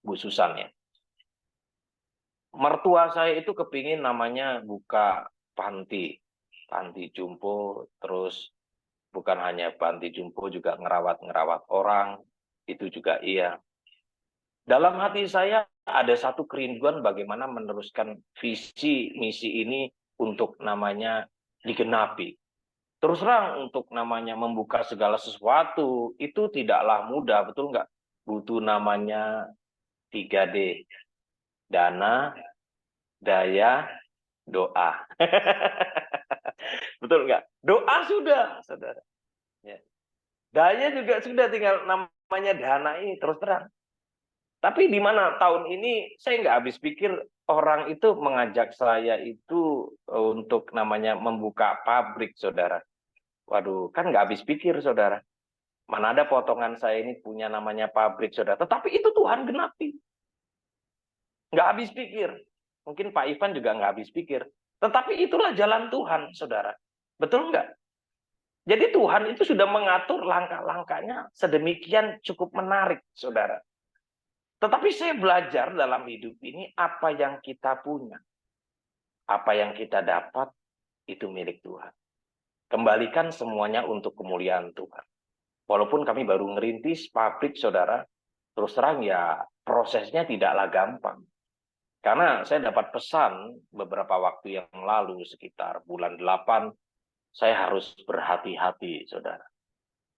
Bu Susan ya. Mertua saya itu kepingin namanya buka panti jompo, terus bukan hanya panti jompo, juga ngerawat orang, itu juga iya. Dalam hati saya ada satu kerinduan bagaimana meneruskan visi misi ini untuk namanya digenapi. Terus terang untuk namanya membuka segala sesuatu itu tidaklah mudah, betul nggak? Butuh namanya 3D. Dana, daya, doa. Betul nggak? Doa sudah, saudara. Ya. Daya juga sudah, tinggal namanya dana ini terus terang. Tapi di mana tahun ini saya nggak habis pikir orang itu mengajak saya itu untuk namanya membuka pabrik, saudara. Waduh, kan nggak habis pikir, saudara. Mana ada potongan saya ini punya namanya pabrik, saudara. Tetapi itu Tuhan genapi. Nggak habis pikir. Mungkin Pak Ivan juga nggak habis pikir. Tetapi itulah jalan Tuhan, saudara. Betul nggak? Jadi Tuhan itu sudah mengatur langkah-langkahnya sedemikian cukup menarik, saudara. Tetapi saya belajar dalam hidup ini apa yang kita punya. Apa yang kita dapat itu milik Tuhan. Kembalikan semuanya untuk kemuliaan Tuhan. Walaupun kami baru ngerintis pabrik, saudara, terus terang ya prosesnya tidaklah gampang. Karena saya dapat pesan beberapa waktu yang lalu, sekitar bulan 8, saya harus berhati-hati, saudara.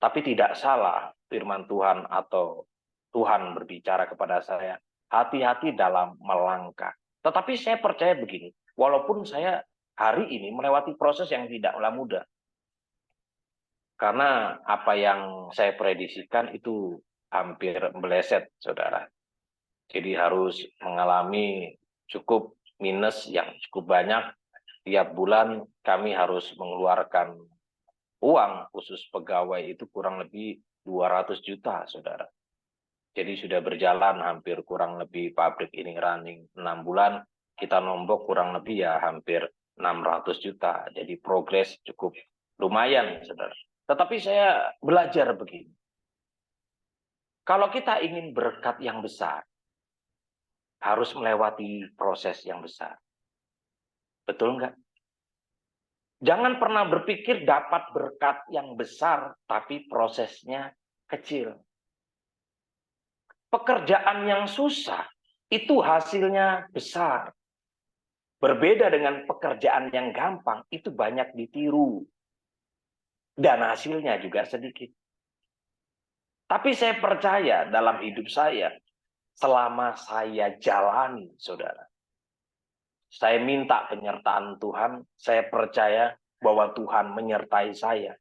Tapi tidak salah firman Tuhan atau Tuhan berbicara kepada saya, hati-hati dalam melangkah. Tetapi saya percaya begini, walaupun saya hari ini melewati proses yang tidaklah mudah. Karena apa yang saya prediksikan itu hampir meleset, saudara. Jadi harus mengalami cukup minus yang cukup banyak. Tiap bulan kami harus mengeluarkan uang khusus pegawai itu kurang lebih 200 juta, saudara. Jadi sudah berjalan hampir kurang lebih pabrik ini running 6 bulan, kita nombok kurang lebih ya hampir 600 juta. Jadi progres cukup lumayan, saudara. Tetapi saya belajar begini. Kalau kita ingin berkat yang besar, harus melewati proses yang besar. Betul nggak? Jangan pernah berpikir dapat berkat yang besar, tapi prosesnya kecil. Pekerjaan yang susah, itu hasilnya besar. Berbeda dengan pekerjaan yang gampang, itu banyak ditiru. Dan hasilnya juga sedikit. Tapi saya percaya dalam hidup saya, selama saya jalani, saudara, saya minta penyertaan Tuhan, saya percaya bahwa Tuhan menyertai saya.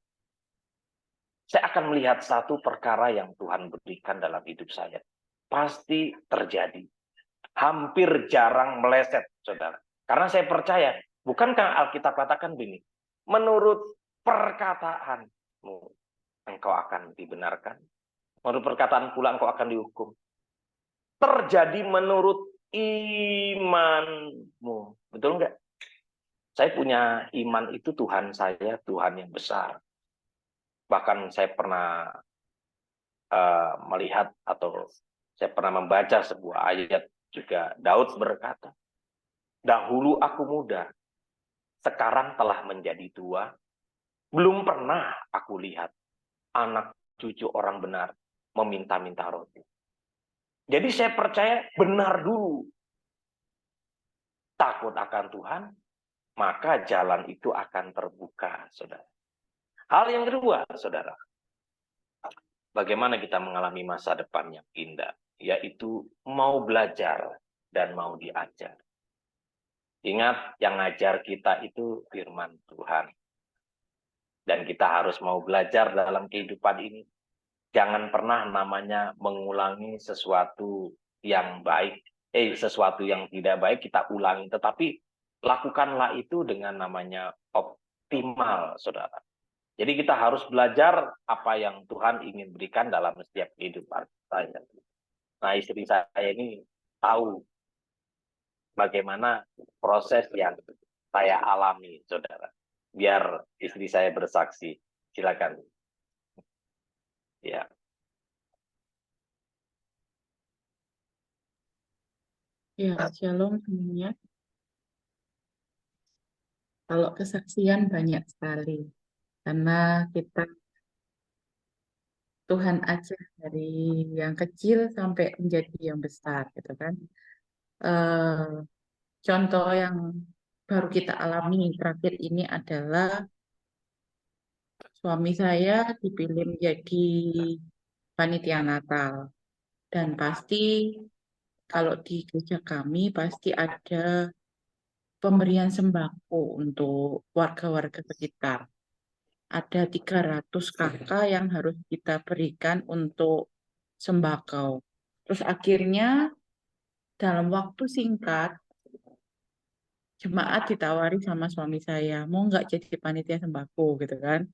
Saya akan melihat satu perkara yang Tuhan berikan dalam hidup saya. Pasti terjadi. Hampir jarang meleset, saudara. Karena saya percaya, bukankah Alkitab katakan begini, menurut perkataanmu, engkau akan dibenarkan. Menurut perkataan pula engkau akan dihukum. Terjadi menurut imanmu. Betul enggak? Saya punya iman itu Tuhan saya, Tuhan yang besar. Bahkan saya pernah melihat atau saya pernah membaca sebuah ayat juga, Daud berkata, Dahulu aku muda, sekarang telah menjadi tua. Belum pernah aku lihat anak cucu orang benar meminta-minta roti. Jadi saya percaya benar dulu. Takut akan Tuhan, maka jalan itu akan terbuka, saudara. Hal yang kedua, saudara, bagaimana kita mengalami masa depan yang indah, yaitu mau belajar dan mau diajar. Ingat, yang ngajar kita itu firman Tuhan. Dan kita harus mau belajar dalam kehidupan ini. Jangan pernah namanya mengulangi sesuatu yang baik, sesuatu yang tidak baik kita ulangi. Tetapi lakukanlah itu dengan namanya optimal, saudara. Jadi kita harus belajar apa yang Tuhan ingin berikan dalam setiap kehidupan saya. Nah, istri saya ini tahu bagaimana proses yang saya alami, saudara. Biar istri saya bersaksi. Silakan. Ya. Ya, shalom semuanya. Kalau kesaksian banyak sekali, karena kita Tuhan aja dari yang kecil sampai menjadi yang besar, gitu kan. Contoh yang baru kita alami terakhir ini adalah suami saya dipilih menjadi panitia Natal. Dan pasti kalau di gereja kami pasti ada pemberian sembako untuk warga-warga sekitar. Ada 300 kakak yang harus kita berikan untuk sembako. Terus akhirnya dalam waktu singkat, jemaat ditawari sama suami saya, mau nggak jadi panitia sembako gitu kan.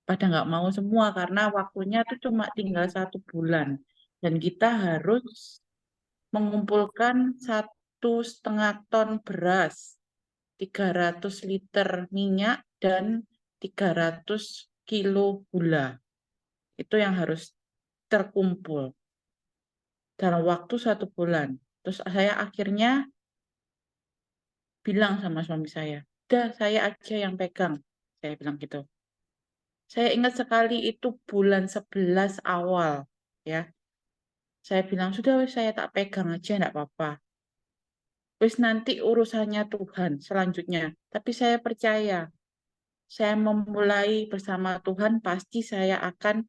Pada nggak mau semua karena waktunya tuh cuma tinggal 1 bulan. Dan kita harus mengumpulkan 1,5 ton beras, 300 liter minyak, dan 300 kilo gula. Itu yang harus terkumpul dalam waktu 1 bulan. Terus saya akhirnya bilang sama suami saya, udah saya aja yang pegang. Saya bilang gitu. Saya ingat sekali itu bulan 11 awal. Ya, saya bilang, sudah saya tak pegang aja, enggak apa-apa. Wis nanti urusannya Tuhan selanjutnya. Tapi saya percaya, saya memulai bersama Tuhan, pasti saya akan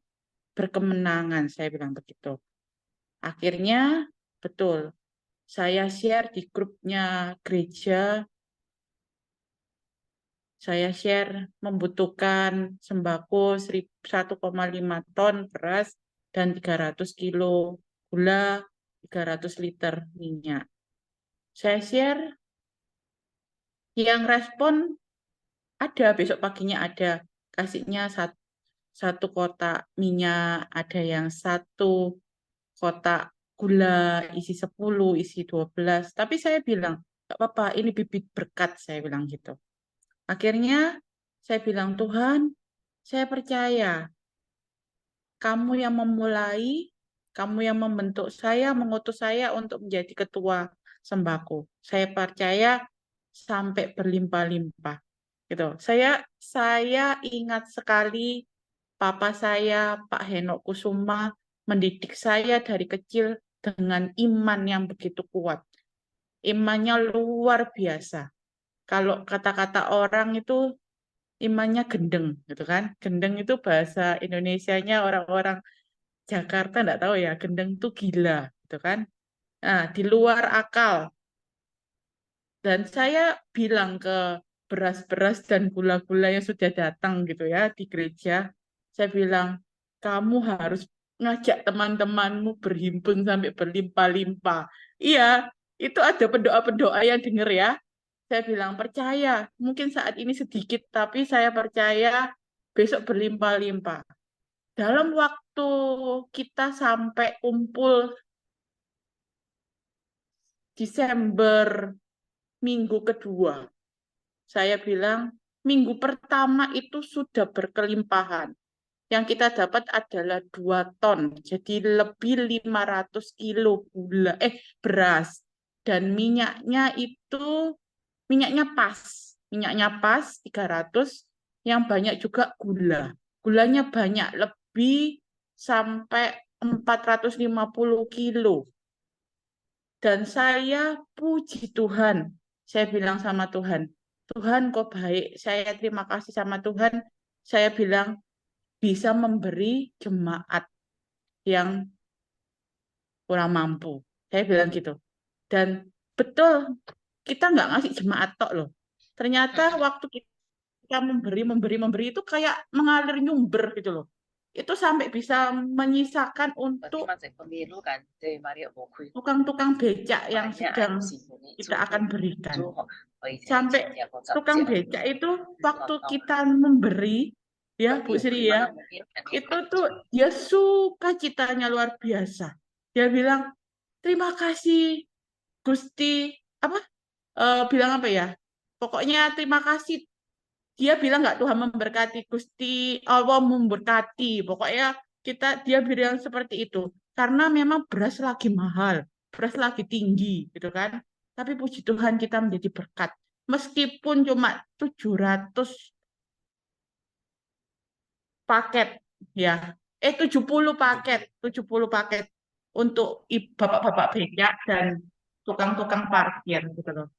berkemenangan. Saya bilang begitu. Akhirnya, betul. Saya share di grupnya gereja. Saya share membutuhkan sembako 1,5 ton beras dan 300 kilo gula, 300 liter minyak. Saya share, yang respon ada, besok paginya ada. Kasihnya 1 kotak minyak, ada yang 1 kotak gula, isi 10, isi 12. Tapi saya bilang, nggak apa-apa, ini bibit berkat, saya bilang gitu. Akhirnya saya bilang, Tuhan, saya percaya kamu yang memulai, kamu yang membentuk saya, mengutus saya untuk menjadi ketua sembako. Saya percaya sampai berlimpah-limpah. Gitu. Saya ingat sekali papa saya, Pak Henok Kusuma, mendidik saya dari kecil dengan iman yang begitu kuat. Imannya luar biasa. Kalau kata-kata orang itu imannya gendeng, gitu kan? Gendeng itu bahasa Indonesianya orang-orang Jakarta enggak tahu ya, gendeng itu gila, gitu kan? Nah, di luar akal. Dan saya bilang ke beras-beras dan gula-gula yang sudah datang gitu ya di gereja, saya bilang, kamu harus ngajak teman-temanmu berhimpun sampai berlimpah-limpah. Iya, itu ada pendoa-pendoa yang dengar ya. Saya bilang, percaya, mungkin saat ini sedikit, tapi saya percaya besok berlimpah-limpah. Dalam waktu kita sampai kumpul Desember minggu kedua, saya bilang, minggu pertama itu sudah berkelimpahan. Yang kita dapat adalah 2 ton, jadi lebih 500 kilo beras. dan minyaknya pas 300, yang banyak juga gulanya banyak, lebih sampai 450 kilo. Dan saya puji Tuhan, saya bilang sama Tuhan, Tuhan kok baik, saya terima kasih sama Tuhan, saya bilang bisa memberi jemaat yang kurang mampu. Saya bilang gitu. Dan betul, kita nggak ngasih jemaat tok loh. Ternyata waktu kita memberi itu kayak mengalir nyumber gitu loh. Itu sampai bisa menyisakan untuk tukang-tukang becak yang sedang kita akan berikan. Sampai tukang becak itu waktu kita memberi, ya Bu Sri ya, itu tuh dia sukacitanya luar biasa. Dia bilang, terima kasih Gusti, bilang apa ya? Pokoknya terima kasih. Dia bilang nggak Tuhan memberkati, Gusti Allah memberkati. Pokoknya dia bilang seperti itu. Karena memang beras lagi mahal, beras lagi tinggi, gitu kan. Tapi puji Tuhan kita menjadi berkat. Meskipun cuma 700 paket, ya. 70 paket untuk bapak-bapak becak dan tukang-tukang parkir, gitu loh.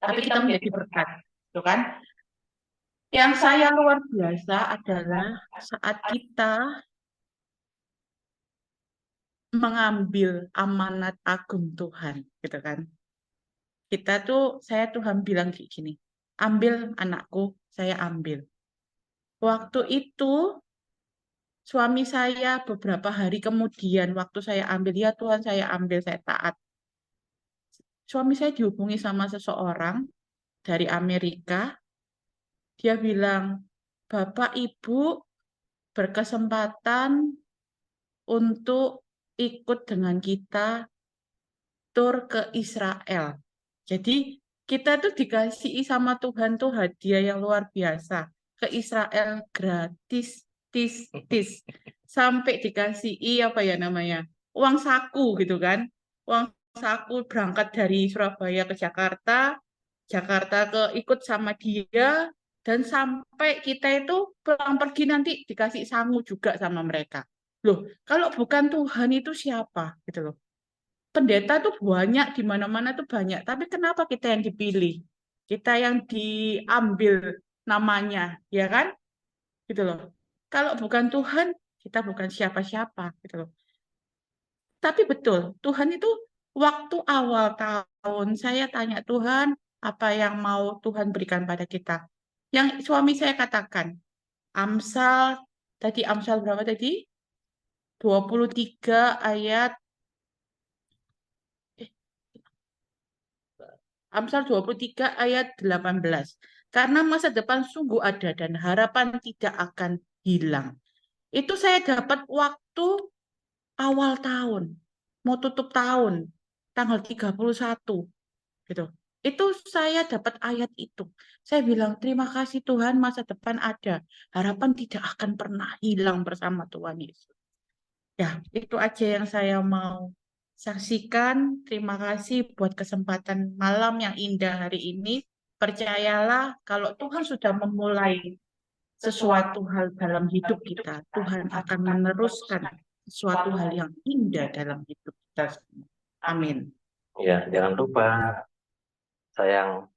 Tapi kita menjadi berkat, gitu kan. Yang saya luar biasa adalah saat kita mengambil amanat agung Tuhan, gitu kan. Tuhan bilang kayak gini, ambil anakku, saya ambil. Waktu itu suami saya beberapa hari kemudian, waktu saya ambil, ya Tuhan saya ambil, saya taat. Suami saya dihubungi sama seseorang dari Amerika, dia bilang, Bapak Ibu berkesempatan untuk ikut dengan kita tur ke Israel. Jadi kita tuh dikasih sama Tuhan tuh hadiah yang luar biasa. Ke Israel gratis, tis. Sampai dikasih uang saku gitu kan. Uang saku berangkat dari Surabaya ke Jakarta ikut sama dia, dan sampai kita itu pulang pergi nanti dikasih sangu juga sama mereka. Loh, kalau bukan Tuhan itu siapa gitu loh. Pendeta tuh banyak, di mana-mana tuh banyak, tapi kenapa kita yang dipilih? Kita yang diambil namanya, ya kan? Gitu loh. Kalau bukan Tuhan, kita bukan siapa-siapa gitu loh. Tapi betul, Tuhan itu waktu awal tahun saya tanya Tuhan, apa yang mau Tuhan berikan pada kita? Yang suami saya katakan, Amsal berapa tadi? 23 ayat Amsal 23 ayat 18. Karena masa depan sungguh ada dan harapan tidak akan hilang. Itu saya dapat waktu awal tahun, mau tutup tahun, tanggal 31 gitu. Itu saya dapat ayat itu. Saya bilang, terima kasih Tuhan, masa depan ada. Harapan tidak akan pernah hilang bersama Tuhan Yesus. Ya, itu aja yang saya mau saksikan. Terima kasih buat kesempatan malam yang indah hari ini. Percayalah, kalau Tuhan sudah memulai sesuatu hal dalam hidup kita, Tuhan akan meneruskan sesuatu hal yang indah dalam hidup kita. Amin. Ya, jangan lupa sayang,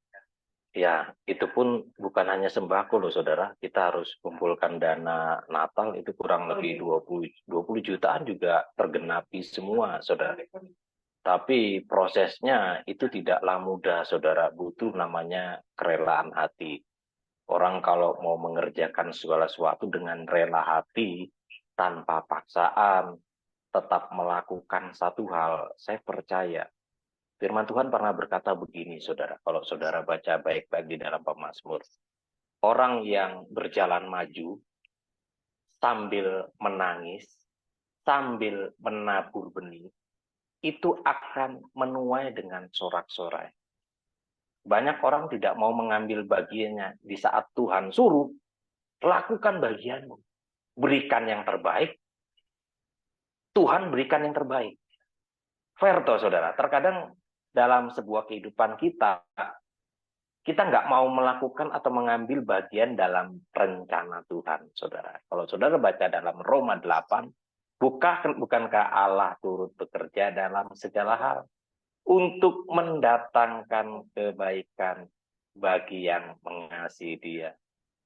ya itu pun bukan hanya sembako loh saudara, kita harus kumpulkan dana Natal itu kurang lebih 20 jutaan juga tergenapi semua saudara. Tapi prosesnya itu tidaklah mudah saudara, butuh namanya kerelaan hati. Orang kalau mau mengerjakan segala sesuatu dengan rela hati, tanpa paksaan, tetap melakukan satu hal, saya percaya firman Tuhan pernah berkata begini, saudara. Kalau saudara baca baik-baik di dalam Pemazmur, orang yang berjalan maju sambil menangis, sambil menabur benih, itu akan menuai dengan sorak-sorai. Banyak orang tidak mau mengambil bagiannya di saat Tuhan suruh, lakukan bagianmu. Berikan yang terbaik, Tuhan berikan yang terbaik. Fair toh saudara, terkadang dalam sebuah kehidupan kita nggak mau melakukan atau mengambil bagian dalam rencana Tuhan, saudara. Kalau saudara baca dalam Roma 8, bukankah Allah turut bekerja dalam segala hal untuk mendatangkan kebaikan bagi yang mengasihi Dia.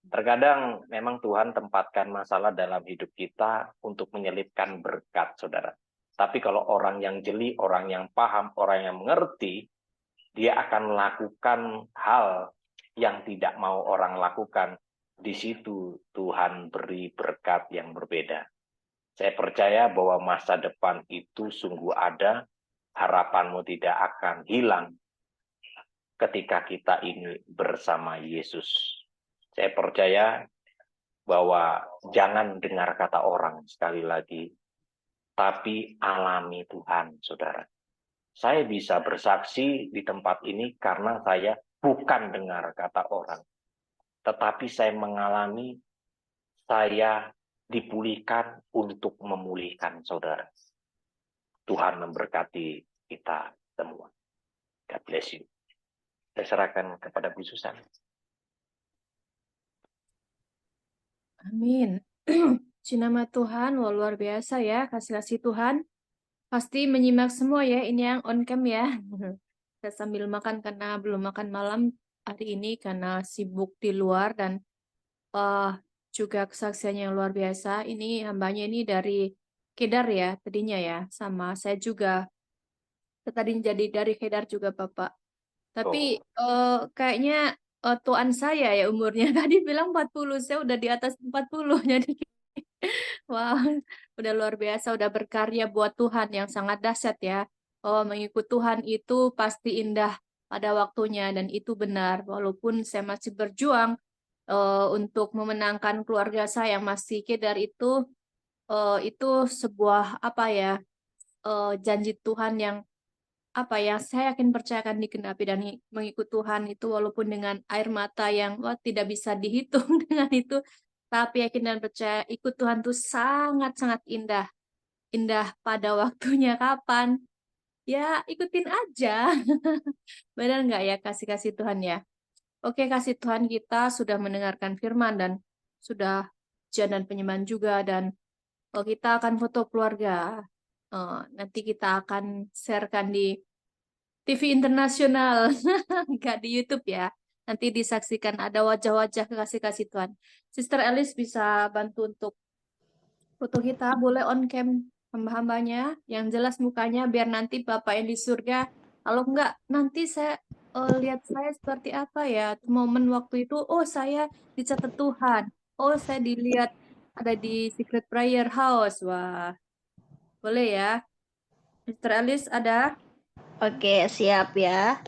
Terkadang memang Tuhan tempatkan masalah dalam hidup kita untuk menyelipkan berkat, saudara. Tapi kalau orang yang jeli, orang yang paham, orang yang mengerti, dia akan melakukan hal yang tidak mau orang lakukan. Di situ Tuhan beri berkat yang berbeda. Saya percaya bahwa masa depan itu sungguh ada, harapanmu tidak akan hilang ketika kita ini bersama Yesus. Saya percaya bahwa jangan dengar kata orang sekali lagi, tapi alami Tuhan, saudara. Saya bisa bersaksi di tempat ini karena saya bukan dengar kata orang, tetapi saya mengalami saya dipulihkan untuk memulihkan saudara. Tuhan memberkati kita semua. God bless you. Saya serahkan kepada Bu Susan. Amin. Puji nama Tuhan, wah, luar biasa ya, kasih-kasih Tuhan. Pasti menyimak semua ya, ini yang on cam ya. Saya sambil makan karena belum makan malam hari ini karena sibuk di luar dan juga kesaksiannya yang luar biasa. Ini hambanya ini dari Kedar ya, tadinya ya, sama saya juga. Tadinya jadi dari Kedar juga Bapak. Tapi kayaknya tuan saya ya umurnya tadi bilang 40, saya udah di atas 40 jadi wah, udah luar biasa, udah berkarya buat Tuhan yang sangat dahsyat ya. Oh, mengikut Tuhan itu pasti indah pada waktunya dan itu benar. Walaupun saya masih berjuang untuk memenangkan keluarga saya yang masih Kedar itu sebuah apa ya janji Tuhan yang apa ya saya yakin percayakan dikenapi dan mengikut Tuhan itu walaupun dengan air mata yang tidak bisa dihitung dengan itu, tapi yakin dan percaya ikut Tuhan tuh sangat-sangat indah. Indah pada waktunya kapan? Ya ikutin aja. Benar nggak ya kasih-kasih Tuhan ya? Oke, kasih Tuhan kita sudah mendengarkan firman dan sudah ujian dan penyembahan juga dan kita akan foto keluarga. Nanti kita akan sharekan di TV internasional, nggak di YouTube ya. Nanti disaksikan ada wajah-wajah kasih-kasih Tuhan. Sister Alice bisa bantu untuk foto kita, boleh on cam hamba-hambanya, yang jelas mukanya biar nanti Bapak yang di surga. Kalau enggak, nanti saya lihat saya seperti apa ya. Momen waktu itu, oh saya dicatat Tuhan. Oh saya dilihat ada di Secret Prayer House. Wah, boleh ya. Sister Alice ada? Oke, siap ya.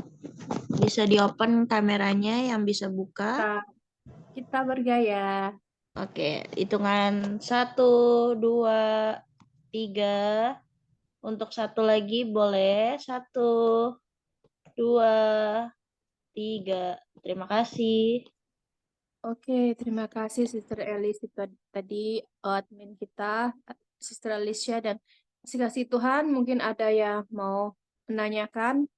Bisa di-open kameranya yang bisa buka. Kita bergaya. Oke, hitungan 1, 2, 3. Untuk satu lagi boleh. 1, 2, 3. Terima kasih. Oke, terima kasih Sister Alice tadi admin kita, Sister Alicia dan kasih Tuhan. Mungkin ada yang mau menanyakan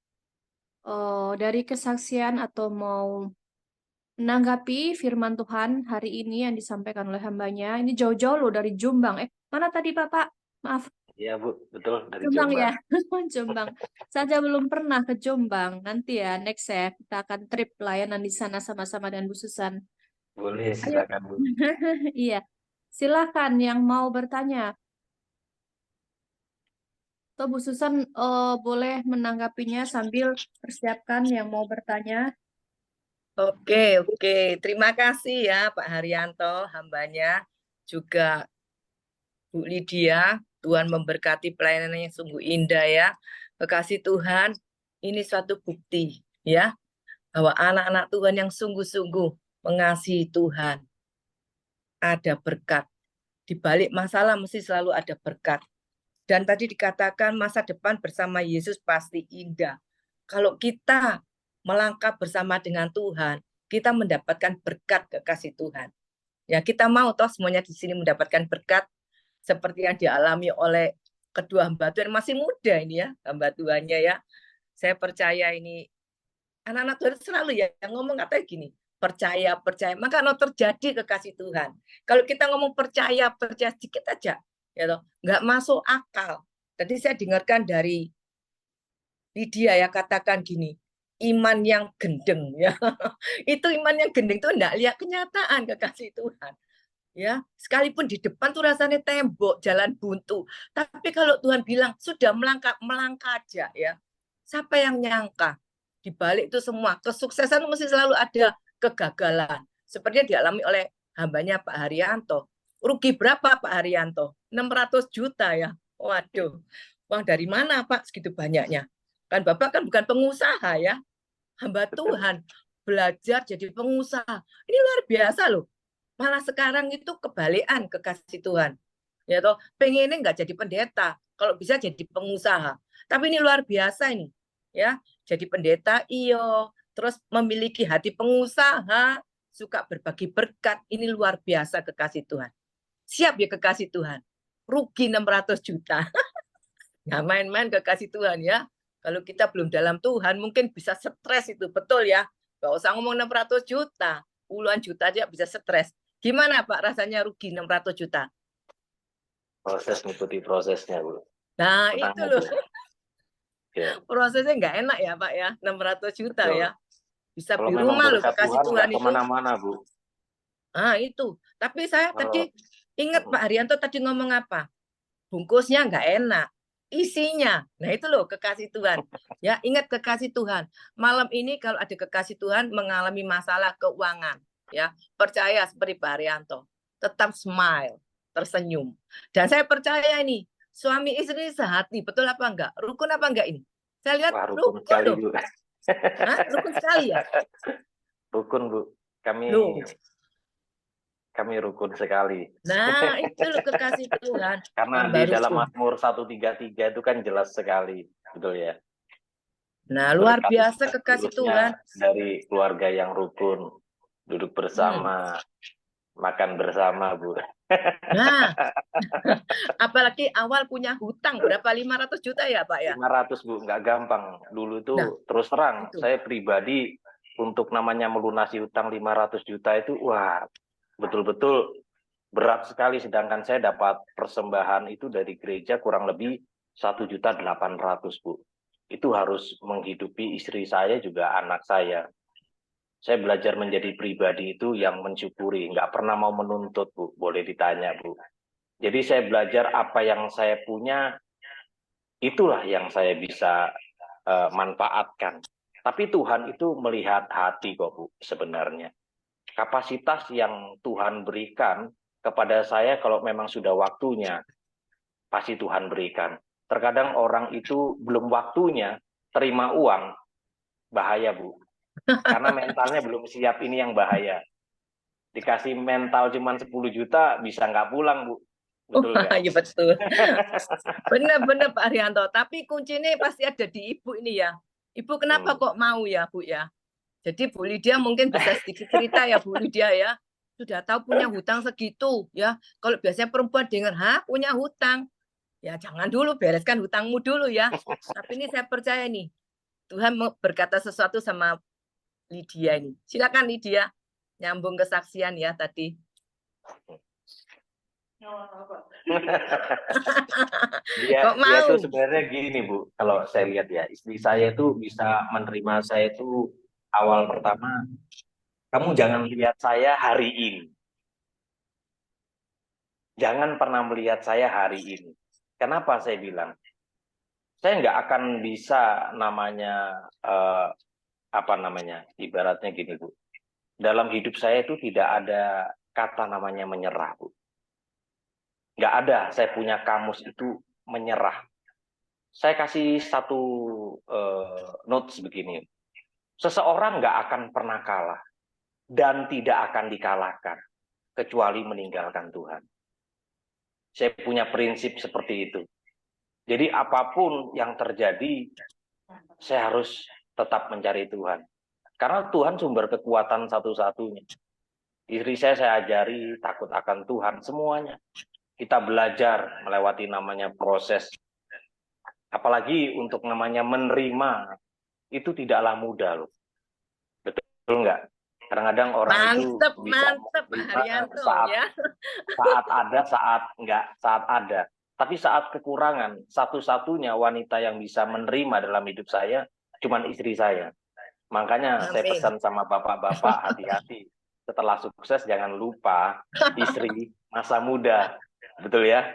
dari kesaksian atau mau menanggapi firman Tuhan hari ini yang disampaikan oleh hambanya. Ini jauh-jauh loh dari Jombang. Mana tadi Bapak? Maaf. Iya Bu, betul dari Jombang Jombang. ya, Jombang. Saja belum pernah ke Jombang. Nanti ya, next ya, kita akan trip pelayanan di sana sama-sama dengan Bu Susan. Boleh, Ayo. silakan Bu. Iya, silakan yang mau bertanya. Atau Bu Susan boleh menanggapinya sambil persiapkan yang mau bertanya. Oke. Terima kasih ya Pak Haryanto, hambanya, juga Bu Lydia. Tuhan memberkati pelayanan yang sungguh indah ya. Kekasih Tuhan, ini suatu bukti ya, bahwa anak-anak Tuhan yang sungguh-sungguh mengasihi Tuhan, ada berkat. Di balik masalah mesti selalu ada berkat. Dan tadi dikatakan masa depan bersama Yesus pasti indah. Kalau kita melangkah bersama dengan Tuhan, kita mendapatkan berkat kekasih Tuhan. Ya, kita mau toh semuanya di sini mendapatkan berkat seperti yang dialami oleh kedua hamba Tuhan, masih muda ini ya, hamba Tuhannya ya. Saya percaya ini anak-anak Tuhan selalu ya yang ngomong katanya gini, percaya, maka terjadi kekasih Tuhan. Kalau kita ngomong percaya sedikit aja, ya toh, nggak masuk akal. Tadi saya dengarkan dari Lydia ya katakan gini, iman yang gendeng ya. Itu iman yang gendeng tuh enggak lihat kenyataan kekasih Tuhan. Ya, sekalipun di depan tuh rasanya tembok, jalan buntu. Tapi kalau Tuhan bilang sudah melangkah aja ya. Siapa yang nyangka di balik itu semua kesuksesan mesti selalu ada kegagalan. Seperti yang dialami oleh hambanya Pak Haryanto. Rugi berapa Pak Haryanto? 600 juta ya. Waduh. Uang dari mana Pak segitu banyaknya? Kan Bapak kan bukan pengusaha ya. Hamba Tuhan belajar jadi pengusaha. Ini luar biasa loh. Malah sekarang itu kebalikan kekasih Tuhan. Ya toh, pengennya nggak jadi pendeta, kalau bisa jadi pengusaha. Tapi ini luar biasa ini. Ya, jadi pendeta iyo, terus memiliki hati pengusaha, suka berbagi berkat. Ini luar biasa kekasih Tuhan. Siap ya kekasih Tuhan. Rugi 600 juta. Nggak main-main kekasih Tuhan ya. Kalau kita belum dalam Tuhan, mungkin bisa stres itu. Betul ya. Nggak usah ngomong 600 juta. Puluhan juta aja bisa stres. Gimana Pak rasanya rugi 600 juta? Proses mengikuti prosesnya, Bu. Nah, Tenang itu loh. aja. Ya, Prosesnya nggak enak ya Pak ya. 600 juta betul. ya. Bisa Kalau beli memang rumah loh berkat kekasih Tuhan Tuhan nggak itu. kemana-mana, Bu. Ah, itu. Tapi saya Kalau tadi ingat Pak Haryanto tadi ngomong apa? Bungkusnya nggak enak. Isinya. Nah, itu loh kekasih Tuhan. Ya, ingat kekasih Tuhan. Malam ini kalau ada kekasih Tuhan mengalami masalah keuangan, ya, percaya seperti Pak Haryanto. Tetap smile, tersenyum. Dan saya percaya ini, suami istri sehati, betul apa enggak? Rukun apa enggak ini? Saya lihat wah, rukun rukun sekali, loh. Bu. Hah? Rukun sekali ya? Rukun, Bu. Loh. Kami rukun sekali. Nah, itu loh kekasih Tuhan. Karena Hamba di dalam rukun. Mazmur 133 itu kan jelas sekali, betul ya. Nah, luar Berkat biasa dan kekasih tulusnya Tuhan. dari keluarga yang rukun, duduk bersama, makan bersama, Bu. Nah, apalagi awal punya hutang berapa 500 juta ya, Pak ya? 500, Bu, nggak gampang. Dulu itu Nah, terus terang, itu. saya pribadi untuk namanya melunasi hutang 500 juta itu, wah, betul-betul berat sekali. Sedangkan saya dapat persembahan itu dari gereja kurang lebih 1.800.000, Bu. Itu harus menghidupi istri saya juga anak saya. Saya belajar menjadi pribadi itu yang mensyukuri, nggak pernah mau menuntut, Bu. Boleh ditanya, Bu. Jadi saya belajar apa yang saya punya, itulah yang saya bisa manfaatkan. Tapi Tuhan itu melihat hati kok, Bu, sebenarnya. Kapasitas yang Tuhan berikan kepada saya kalau memang sudah waktunya, pasti Tuhan berikan. Terkadang orang itu belum waktunya terima uang, bahaya, Bu. Karena mentalnya belum siap, ini yang bahaya. Dikasih mental cuma 10 juta, bisa nggak pulang, Bu. Betul nggak? Iya betul. Benar-benar Pak Haryanto. Tapi kuncinya pasti ada di Ibu ini ya. Ibu kenapa kok mau ya, Bu ya? Jadi Bu Lydia mungkin bisa sedikit cerita ya, Bu Lydia ya. Sudah tahu punya hutang segitu ya. Kalau biasanya perempuan dengar, "Hah, punya hutang?" Ya jangan dulu, bereskan hutangmu dulu ya. Tapi ini saya percaya nih, Tuhan berkata sesuatu sama Lydia ini. Silakan Lydia, nyambung kesaksian ya tadi. Dia Kok mau? tuh sebenarnya gini, Bu. Kalau saya lihat ya, istri saya tuh bisa menerima saya tuh awal pertama, kamu jangan lihat saya hari ini. Jangan pernah melihat saya hari ini. Kenapa saya bilang? Saya nggak akan bisa namanya, ibaratnya gini, Bu. Dalam hidup saya itu tidak ada kata namanya menyerah, Bu. Nggak ada, saya punya kamus itu menyerah. Saya kasih satu notes begini. Seseorang nggak akan pernah kalah dan tidak akan dikalahkan kecuali meninggalkan Tuhan. Saya punya prinsip seperti itu. Jadi apapun yang terjadi, saya harus tetap mencari Tuhan. Karena Tuhan sumber kekuatan satu-satunya. Istri saya ajari takut akan Tuhan, semuanya. Kita belajar melewati namanya proses. Apalagi untuk namanya menerima itu tidaklah mudah loh. Betul nggak? Kadang-kadang orang itu Mantep, bisa mantep Pak menerima Haryanto saat ya. saat ada, saat enggak, saat ada. Tapi saat kekurangan, satu-satunya wanita yang bisa menerima dalam hidup saya cuman istri saya. Makanya saya Amin. pesan sama bapak-bapak, hati-hati. Setelah sukses jangan lupa istri masa muda. Betul ya?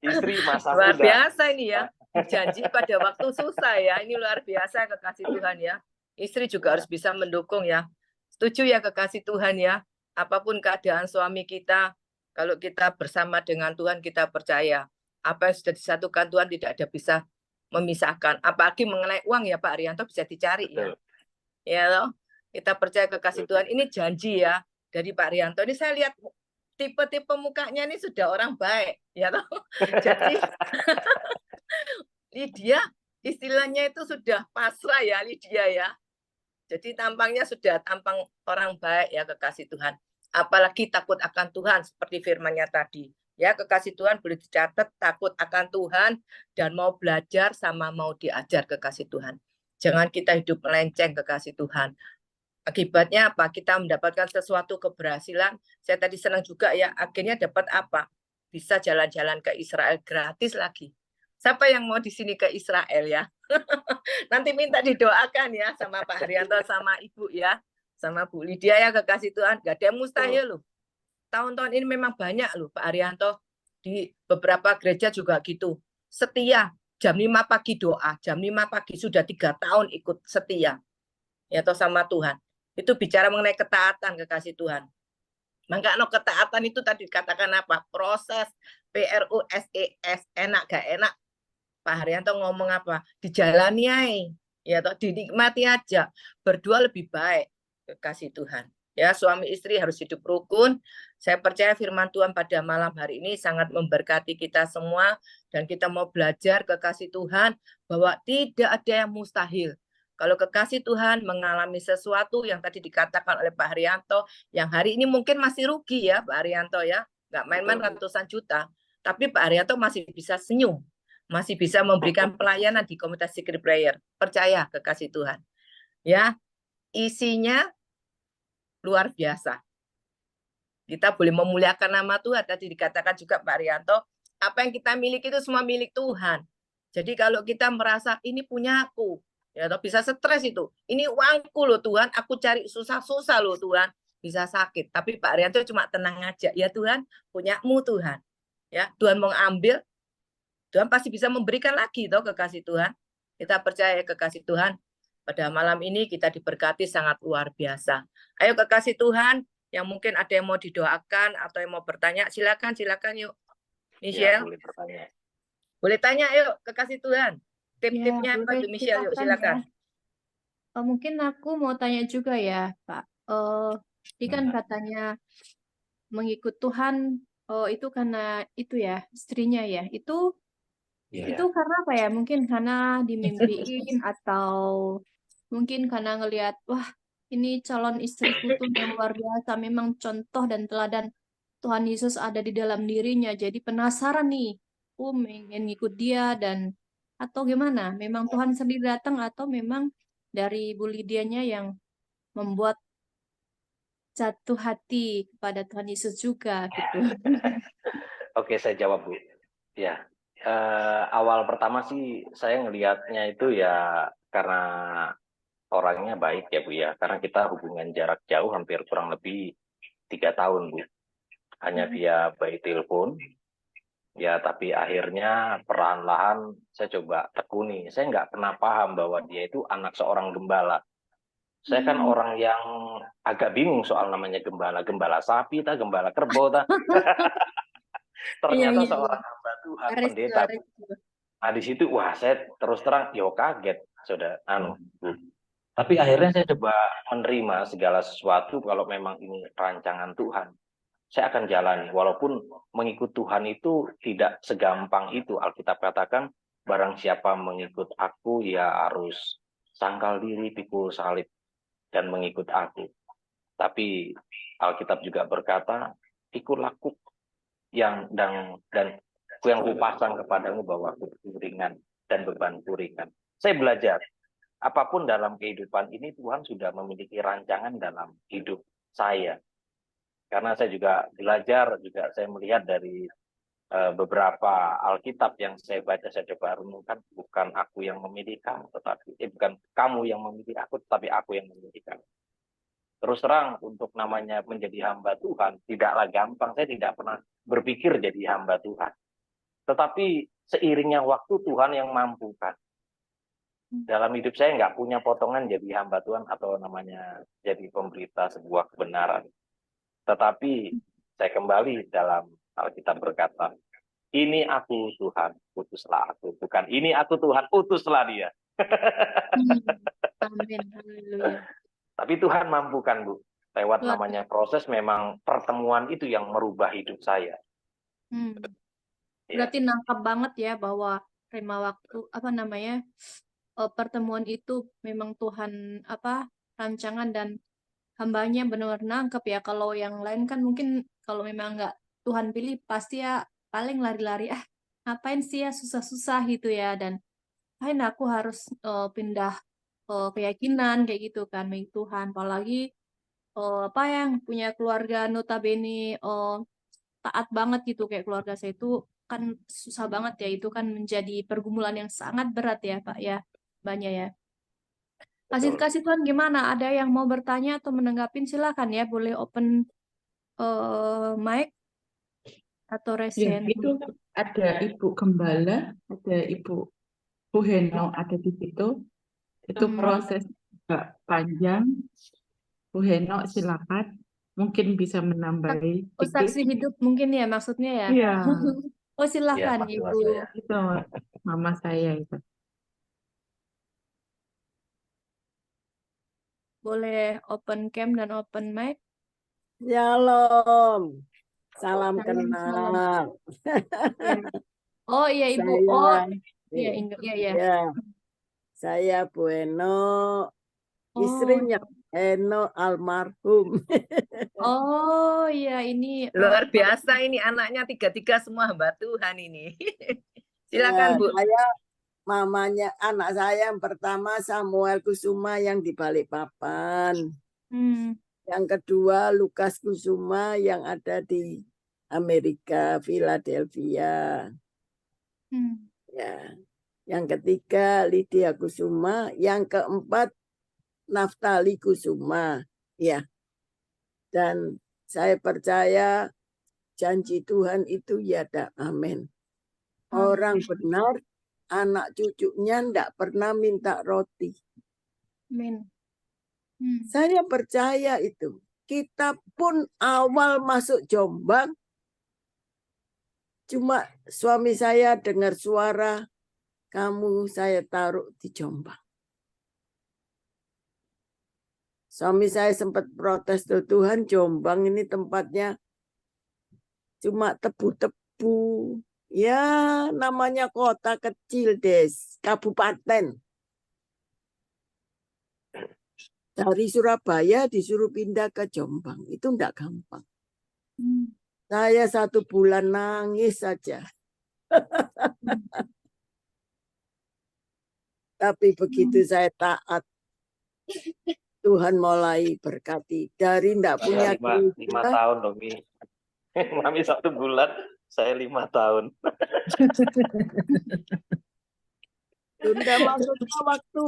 Istri masa Luar muda. biasa ini ya. Janji pada waktu susah ya. Ini luar biasa kekasih Tuhan ya. Istri juga harus bisa mendukung ya. Setuju ya kekasih Tuhan ya. Apapun keadaan suami kita, kalau kita bersama dengan Tuhan, kita percaya apa yang sudah disatukan Tuhan tidak ada bisa memisahkan. Apalagi mengenai uang ya Pak Haryanto bisa dicari ya. Betul. Ya loh. Kita percaya kekasih Tuhan. Ini janji ya dari Pak Haryanto. Ini saya lihat tipe-tipe mukanya ini sudah orang baik ya toh. Jadi Lydia istilahnya itu sudah pasrah ya Lydia ya. Jadi tampangnya sudah tampang orang baik ya kekasih Tuhan. Apalagi takut akan Tuhan seperti firman-Nya tadi. Ya kekasih Tuhan boleh dicatat takut akan Tuhan dan mau belajar sama mau diajar kekasih Tuhan. Jangan kita hidup melenceng kekasih Tuhan. Akibatnya apa? Kita mendapatkan sesuatu keberhasilan. Saya tadi senang juga ya, akhirnya dapat apa? Bisa jalan-jalan ke Israel gratis lagi. Siapa yang mau di sini ke Israel ya? Nanti minta didoakan ya sama Pak Haryanto, sama Ibu ya. Sama Bu Lydia ya kekasih Tuhan. Gak ada yang mustahil loh. Tahun-tahun ini memang banyak loh Pak Haryanto. Di beberapa gereja juga gitu. Setia. Jam 5 pagi doa. Jam 5 pagi sudah 3 tahun ikut setia. Ya toh sama Tuhan. Itu bicara mengenai ketaatan kekasih Tuhan. Maka ketaatan itu tadi dikatakan apa? Proses PROSES, enak gak enak. Pak Haryanto ngomong apa? Dijalani aja. Ya toh dinikmati aja. Berdua lebih baik kekasih Tuhan. Ya, suami istri harus hidup rukun. Saya percaya firman Tuhan pada malam hari ini sangat memberkati kita semua dan kita mau belajar kekasih Tuhan bahwa tidak ada yang mustahil. Kalau kekasih Tuhan mengalami sesuatu yang tadi dikatakan oleh Pak Haryanto, yang hari ini mungkin masih rugi ya Pak Haryanto ya, nggak main-main ratusan juta, tapi Pak Haryanto masih bisa senyum, masih bisa memberikan pelayanan di komunitas Secret Prayer. Percaya kekasih Tuhan. Ya, isinya luar biasa. Kita boleh memuliakan nama Tuhan. Tadi dikatakan juga Pak Haryanto, apa yang kita miliki itu semua milik Tuhan. Jadi kalau kita merasa ini punya aku, ya atau bisa stres itu. Ini uangku loh Tuhan, aku cari susah-susah loh Tuhan, bisa sakit. Tapi Pak Haryanto cuma tenang aja, ya Tuhan, punyamu Tuhan. Ya, Tuhan mau ambil, Tuhan pasti bisa memberikan lagi toh kekasih Tuhan. Kita percaya kekasih Tuhan. Pada malam ini kita diberkati sangat luar biasa. Ayo kekasih Tuhan, yang mungkin ada yang mau didoakan atau yang mau bertanya, silakan yuk. Michelle, Ya, boleh bertanya. boleh tanya yuk kekasih Tuhan. Tip-tipnya Ya, apa boleh, tuh Michelle yuk silakan. Mungkin aku mau tanya juga ya, Pak. Ini kan katanya mengikut Tuhan, itu karena itu ya, istrinya ya. Itu karena apa ya? Mungkin karena dimimpiin atau mungkin karena ngelihat, wah, ini calon istriku tuh yang luar biasa, memang contoh dan teladan Tuhan Yesus ada di dalam dirinya. Jadi penasaran nih, aku pengen ngikut dia dan atau gimana? Memang Tuhan sendiri datang atau memang dari Bu Lydianya yang membuat jatuh hati kepada Tuhan Yesus juga gitu. Oke, saya jawab Bu. Ya, awal pertama sih saya ngelihatnya itu ya karena orangnya baik ya Bu ya. Karena kita hubungan jarak jauh hampir kurang lebih 3 tahun Bu. Hanya via by telepon. Ya, tapi akhirnya perlahan-lahan saya coba tekuni. Saya nggak pernah paham bahwa dia itu anak seorang gembala. Saya kan orang yang agak bingung soal namanya gembala. Gembala sapi, gembala kerbau. Ternyata seorang hamba Tuhan, pendeta. Nah, di situ, wah, saya terus terang, kaget, saudara. Bu. Tapi akhirnya saya coba menerima segala sesuatu kalau memang ini rancangan Tuhan. Saya akan jalani, walaupun mengikut Tuhan itu tidak segampang itu. Alkitab katakan, barang siapa mengikut aku, ya harus sangkal diri, pikul salib, dan mengikut aku. Tapi Alkitab juga berkata, ikutlah aku yang kupasang kepadamu bahwa aku ringan dan bebanku ringan. Saya belajar apapun dalam kehidupan ini Tuhan sudah memiliki rancangan dalam hidup saya. Karena saya juga belajar, juga saya melihat dari beberapa Alkitab yang saya baca, saya coba renungkan, bukan aku yang memilih kamu, bukan kamu yang memilih aku, tetapi aku yang memilih kamu. Terus terang, untuk namanya menjadi hamba Tuhan tidaklah gampang. Saya tidak pernah berpikir jadi hamba Tuhan. Tetapi seiringnya waktu Tuhan yang mampukan. Dalam hidup saya nggak punya potongan jadi hamba Tuhan atau namanya jadi pemberita sebuah kebenaran. Tetapi saya kembali dalam Alkitab berkata, ini aku Tuhan, utuslah aku. Bukan ini aku Tuhan, utuslah dia. Amin, haleluya. Tapi Tuhan mampukan, Bu. Lewat Luar namanya proses, memang pertemuan itu yang merubah hidup saya. Hmm. Ya. Berarti nangkap banget ya bahwa rema waktu pertemuan itu memang Tuhan rancangan dan hambanya benar-benar nangkep ya. Kalau yang lain kan mungkin kalau memang nggak Tuhan pilih pasti ya paling lari-lari ngapain sih ya susah-susah gitu ya, dan ngapain aku harus pindah keyakinan kayak gitu kan milik Tuhan, apalagi yang punya keluarga notabene taat banget gitu kayak keluarga saya itu kan susah banget ya, itu kan menjadi pergumulan yang sangat berat ya Pak ya, banyak ya. Kasih Tuhan gimana? Ada yang mau bertanya atau menanggapin silakan ya, boleh open mic atau Ya, resen. itu ada Ibu Gembala, ada Ibu Bu Heno ada di situ. Itu proses juga panjang. Bu Heno silakan, mungkin bisa menambahi saksi sedikit. hidup mungkin ya maksudnya ya. Iya, Oh Ya, silakan pastilah Ibu. saya. itu mama saya itu. Boleh open cam dan open mic. Shalom, salam Salam, salam. kenal. Ya. Oh iya Ibu. Saya, Oh iya iya. ya, saya Bu Eno, Oh. istrinya Eno almarhum. Oh iya ini Luar biasa ini anaknya tiga-tiga semua hamba Tuhan ini. Silakan Ya, Bu. saya mamanya anak saya yang pertama Samuel Kusuma yang di Balikpapan. Yang kedua Lukas Kusuma yang ada di Amerika, Philadelphia. Ya. Yang ketiga Lydia Kusuma, yang keempat Naftali Kusuma. Ya. Dan saya percaya janji Tuhan itu ya dak, amin. Orang benar, anak cucunya ndak pernah minta roti. Amin. Saya percaya itu. Kita pun awal masuk Jombang, cuma suami saya dengar suara, kamu saya taruh di Jombang. Suami saya sempat protes, Tuhan Jombang ini tempatnya cuma tebu-tebu. Ya namanya kota kecil kabupaten. Dari Surabaya disuruh pindah ke Jombang. Itu enggak gampang. Saya 1 bulan nangis saja. Tapi begitu saya taat, Tuhan mulai berkati. Dari enggak punya 5 tahun dong, Mi. Mami 1 bulan, saya 5 tahun. Bunda, maksudnya waktu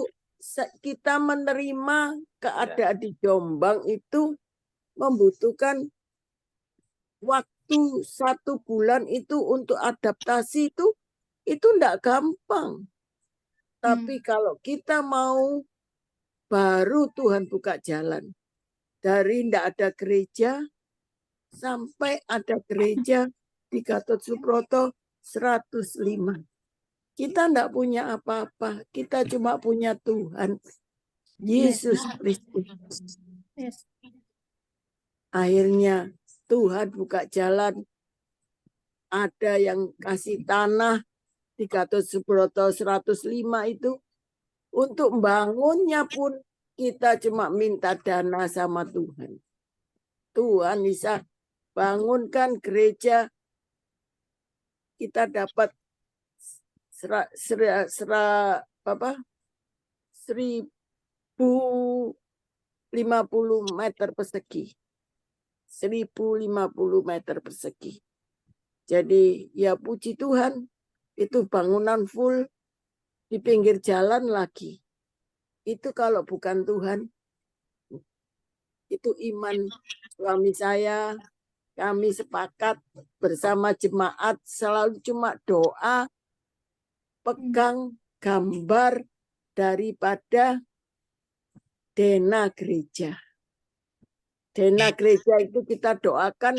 kita menerima keadaan di Jombang itu membutuhkan waktu 1 bulan itu untuk adaptasi itu enggak gampang. Tapi kalau kita mau, baru Tuhan buka jalan. Dari enggak ada gereja sampai ada gereja di Gatot Subroto 105. Kita enggak punya apa-apa. Kita cuma punya Tuhan. Yesus Kristus. Yes. Akhirnya Tuhan buka jalan. Ada yang kasih tanah di Gatot Subroto 105 itu. Untuk bangunnya pun kita cuma minta dana sama Tuhan. Tuhan bisa bangunkan gereja. 1050 meter persegi. 1050 meter persegi. Jadi ya puji Tuhan, itu bangunan full di pinggir jalan lagi. Itu kalau bukan Tuhan, itu iman suami saya, kami sepakat bersama jemaat selalu cuma doa, pegang gambar daripada dena gereja. Dena gereja itu kita doakan,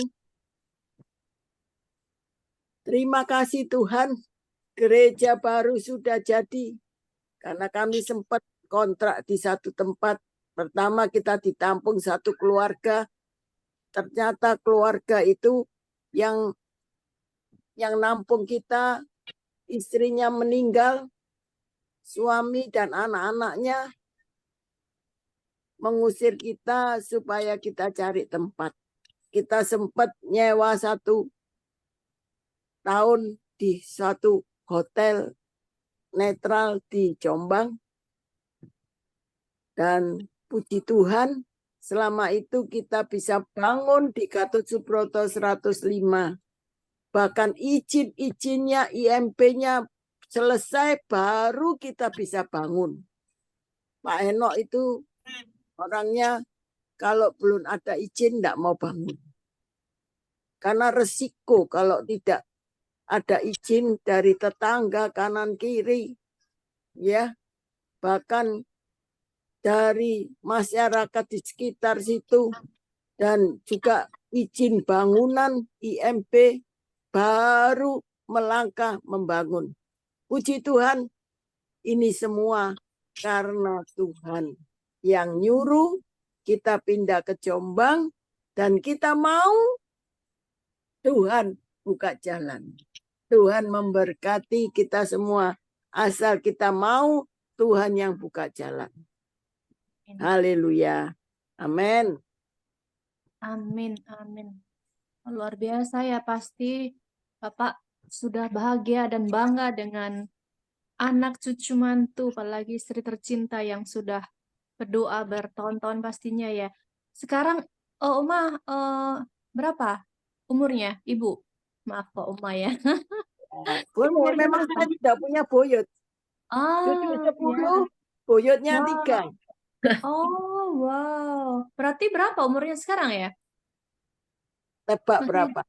terima kasih Tuhan, gereja baru sudah jadi. Karena kami sempat kontrak di satu tempat. Pertama kita ditampung satu keluarga. Ternyata keluarga itu yang nampung kita, istrinya meninggal, suami dan anak-anaknya mengusir kita supaya kita cari tempat. Kita sempat nyewa 1 tahun di suatu hotel netral di Jombang. Dan puji Tuhan, selama itu kita bisa bangun di Gatot Subroto 105. Bahkan izin-izinnya, IMP-nya selesai, baru kita bisa bangun. Pak Enoch itu orangnya kalau belum ada izin tidak mau bangun. Karena resiko kalau tidak ada izin dari tetangga kanan kiri, ya, bahkan dari masyarakat di sekitar situ, dan juga izin bangunan IMP, baru melangkah membangun. Puji Tuhan, ini semua karena Tuhan yang nyuruh kita pindah ke Jombang, dan kita mau, Tuhan buka jalan. Tuhan memberkati kita semua. Asal kita mau, Tuhan yang buka jalan. Haleluya. Amin. Amin, amin. Luar biasa ya, pasti Bapak sudah bahagia dan bangga dengan anak cucu mantu, apalagi istri tercinta yang sudah berdoa bertahun-tahun pastinya ya. Sekarang Oma berapa umurnya, Ibu? Maaf kok Oma ya. Boleh, Umurnya memang berapa? saya tidak punya boyot. Cucu Oh, 10, boyotnya wow. 3. Oh, wow. Berarti berapa umurnya sekarang ya? Tebak Masih berapa?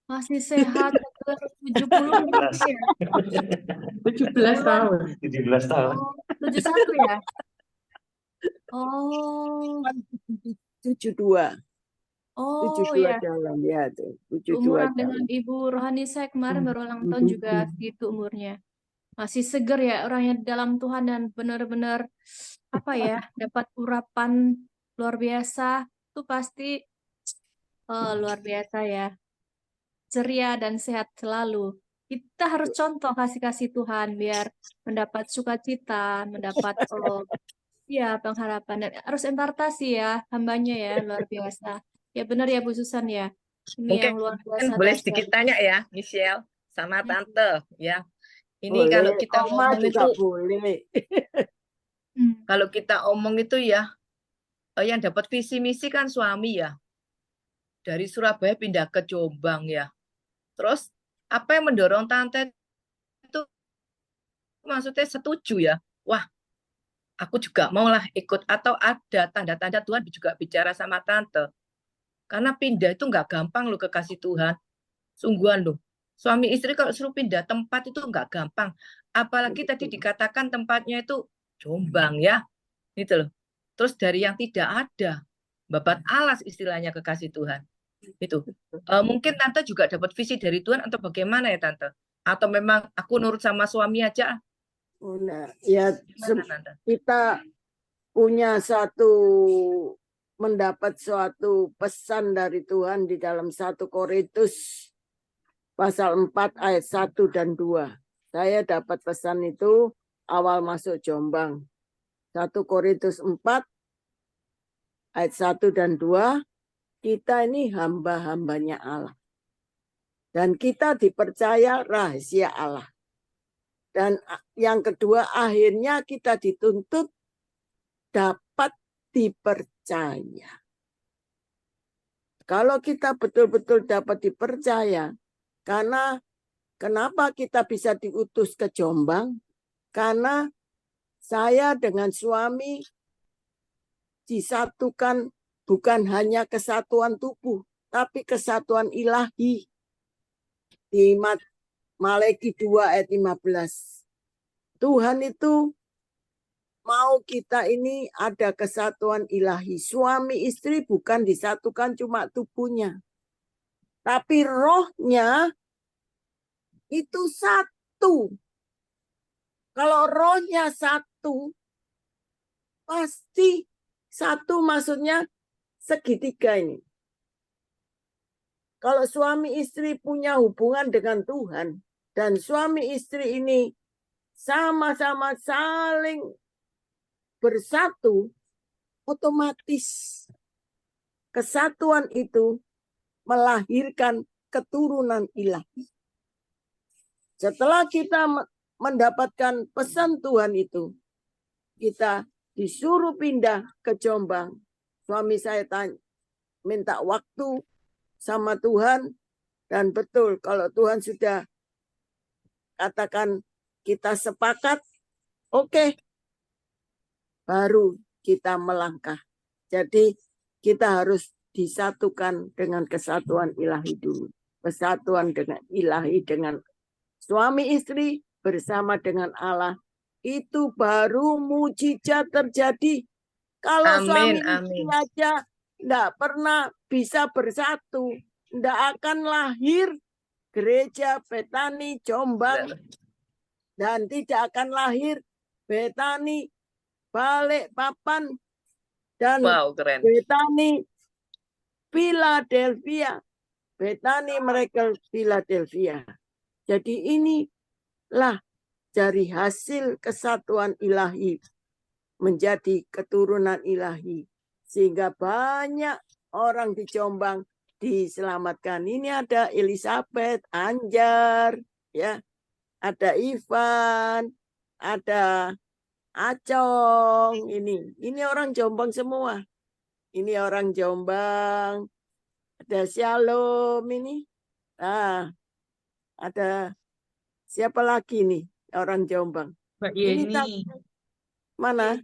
masih sehat, 70 mungkin ya? 17 tahun. 17 tahun. Oh, 71 ya? Oh, 72. oh 72 ya. jalan ya tuh. 72 Umuran dengan jalan. Ibu Rohani saya kemarin baru ulang tahun juga segitu umurnya. Masih seger ya orangnya di dalam Tuhan dan benar-benar apa ya, dapat urapan luar biasa. Itu pasti luar biasa ya. Ceria dan sehat selalu. Kita harus contoh kasih-kasih Tuhan biar mendapat sukacita, mendapat ya pengharapan dan harus impartasi ya hambanya ya luar biasa. Ya benar ya Bu Susan ya. Ini Mungkin yang luar biasa boleh dahsyat. sedikit tanya ya, Michelle sama Hmm. Tante ya. Ini Boleh, kalau kita Oma ngomong juga itu, boleh. kalau kita omong itu ya, yang dapat visi misi kan suami ya. Dari Surabaya pindah ke Jombang ya. Terus apa yang mendorong Tante itu maksudnya setuju ya? Wah, aku juga maulah ikut, atau ada tanda-tanda Tuhan juga bicara sama Tante. Karena pindah itu nggak gampang loh, kekasih Tuhan. Sungguhan loh. Suami istri kalau suruh pindah tempat itu nggak gampang. Apalagi tadi dikatakan tempatnya itu Jombang ya. Gitu loh. Terus dari yang tidak ada. Babat alas istilahnya, kekasih Tuhan. Itu. Mungkin Tante juga dapat visi dari Tuhan atau bagaimana ya Tante? Atau memang aku nurut sama suami aja? Nah, ya Gimana, Tante? kita punya mendapat suatu pesan dari Tuhan di dalam 1 Korintus pasal 4 ayat 1 dan 2. Saya dapat pesan itu awal masuk Jombang. 1 Korintus 4 ayat 1 dan 2. Kita ini hamba-hambanya Allah. Dan kita dipercaya rahasia Allah. Dan yang kedua, akhirnya kita dituntut dapat dipercaya. Kalau kita betul-betul dapat dipercaya, karena kenapa kita bisa diutus ke Jombang? Karena saya dengan suami disatukan bukan hanya kesatuan tubuh, tapi kesatuan ilahi. Di Maleki 2 ayat 15. Tuhan itu mau kita ini ada kesatuan ilahi. Suami istri bukan disatukan cuma tubuhnya. Tapi rohnya itu satu. Kalau rohnya satu, pasti satu maksudnya segitiga ini. Kalau suami istri punya hubungan dengan Tuhan, dan suami istri ini sama-sama saling bersatu, otomatis kesatuan itu melahirkan keturunan ilahi. Setelah kita mendapatkan pesan Tuhan itu, kita disuruh pindah ke Jombang. Suami saya minta waktu sama Tuhan, dan betul kalau Tuhan sudah katakan kita sepakat, oke, baru kita melangkah. Jadi kita harus disatukan dengan kesatuan ilahi dulu. Kesatuan dengan ilahi, dengan suami istri bersama dengan Allah. Itu baru mujizat terjadi. Kalau suami istri aja tidak pernah bisa bersatu, tidak akan lahir gereja Betani Jombang, dan tidak akan lahir Betani Balikpapan dan Betani Philadelphia, Betani Miracle Philadelphia. Jadi inilah dari hasil kesatuan ilahi menjadi keturunan ilahi, sehingga banyak orang di Jombang diselamatkan. Ini ada Elizabeth, Anjar, ya, ada Ivan, ada Acong, ini orang Jombang semua. Ini orang Jombang, ada Shalom ini. Ada siapa lagi nih orang Jombang? Mbak Ini Yeni. mana?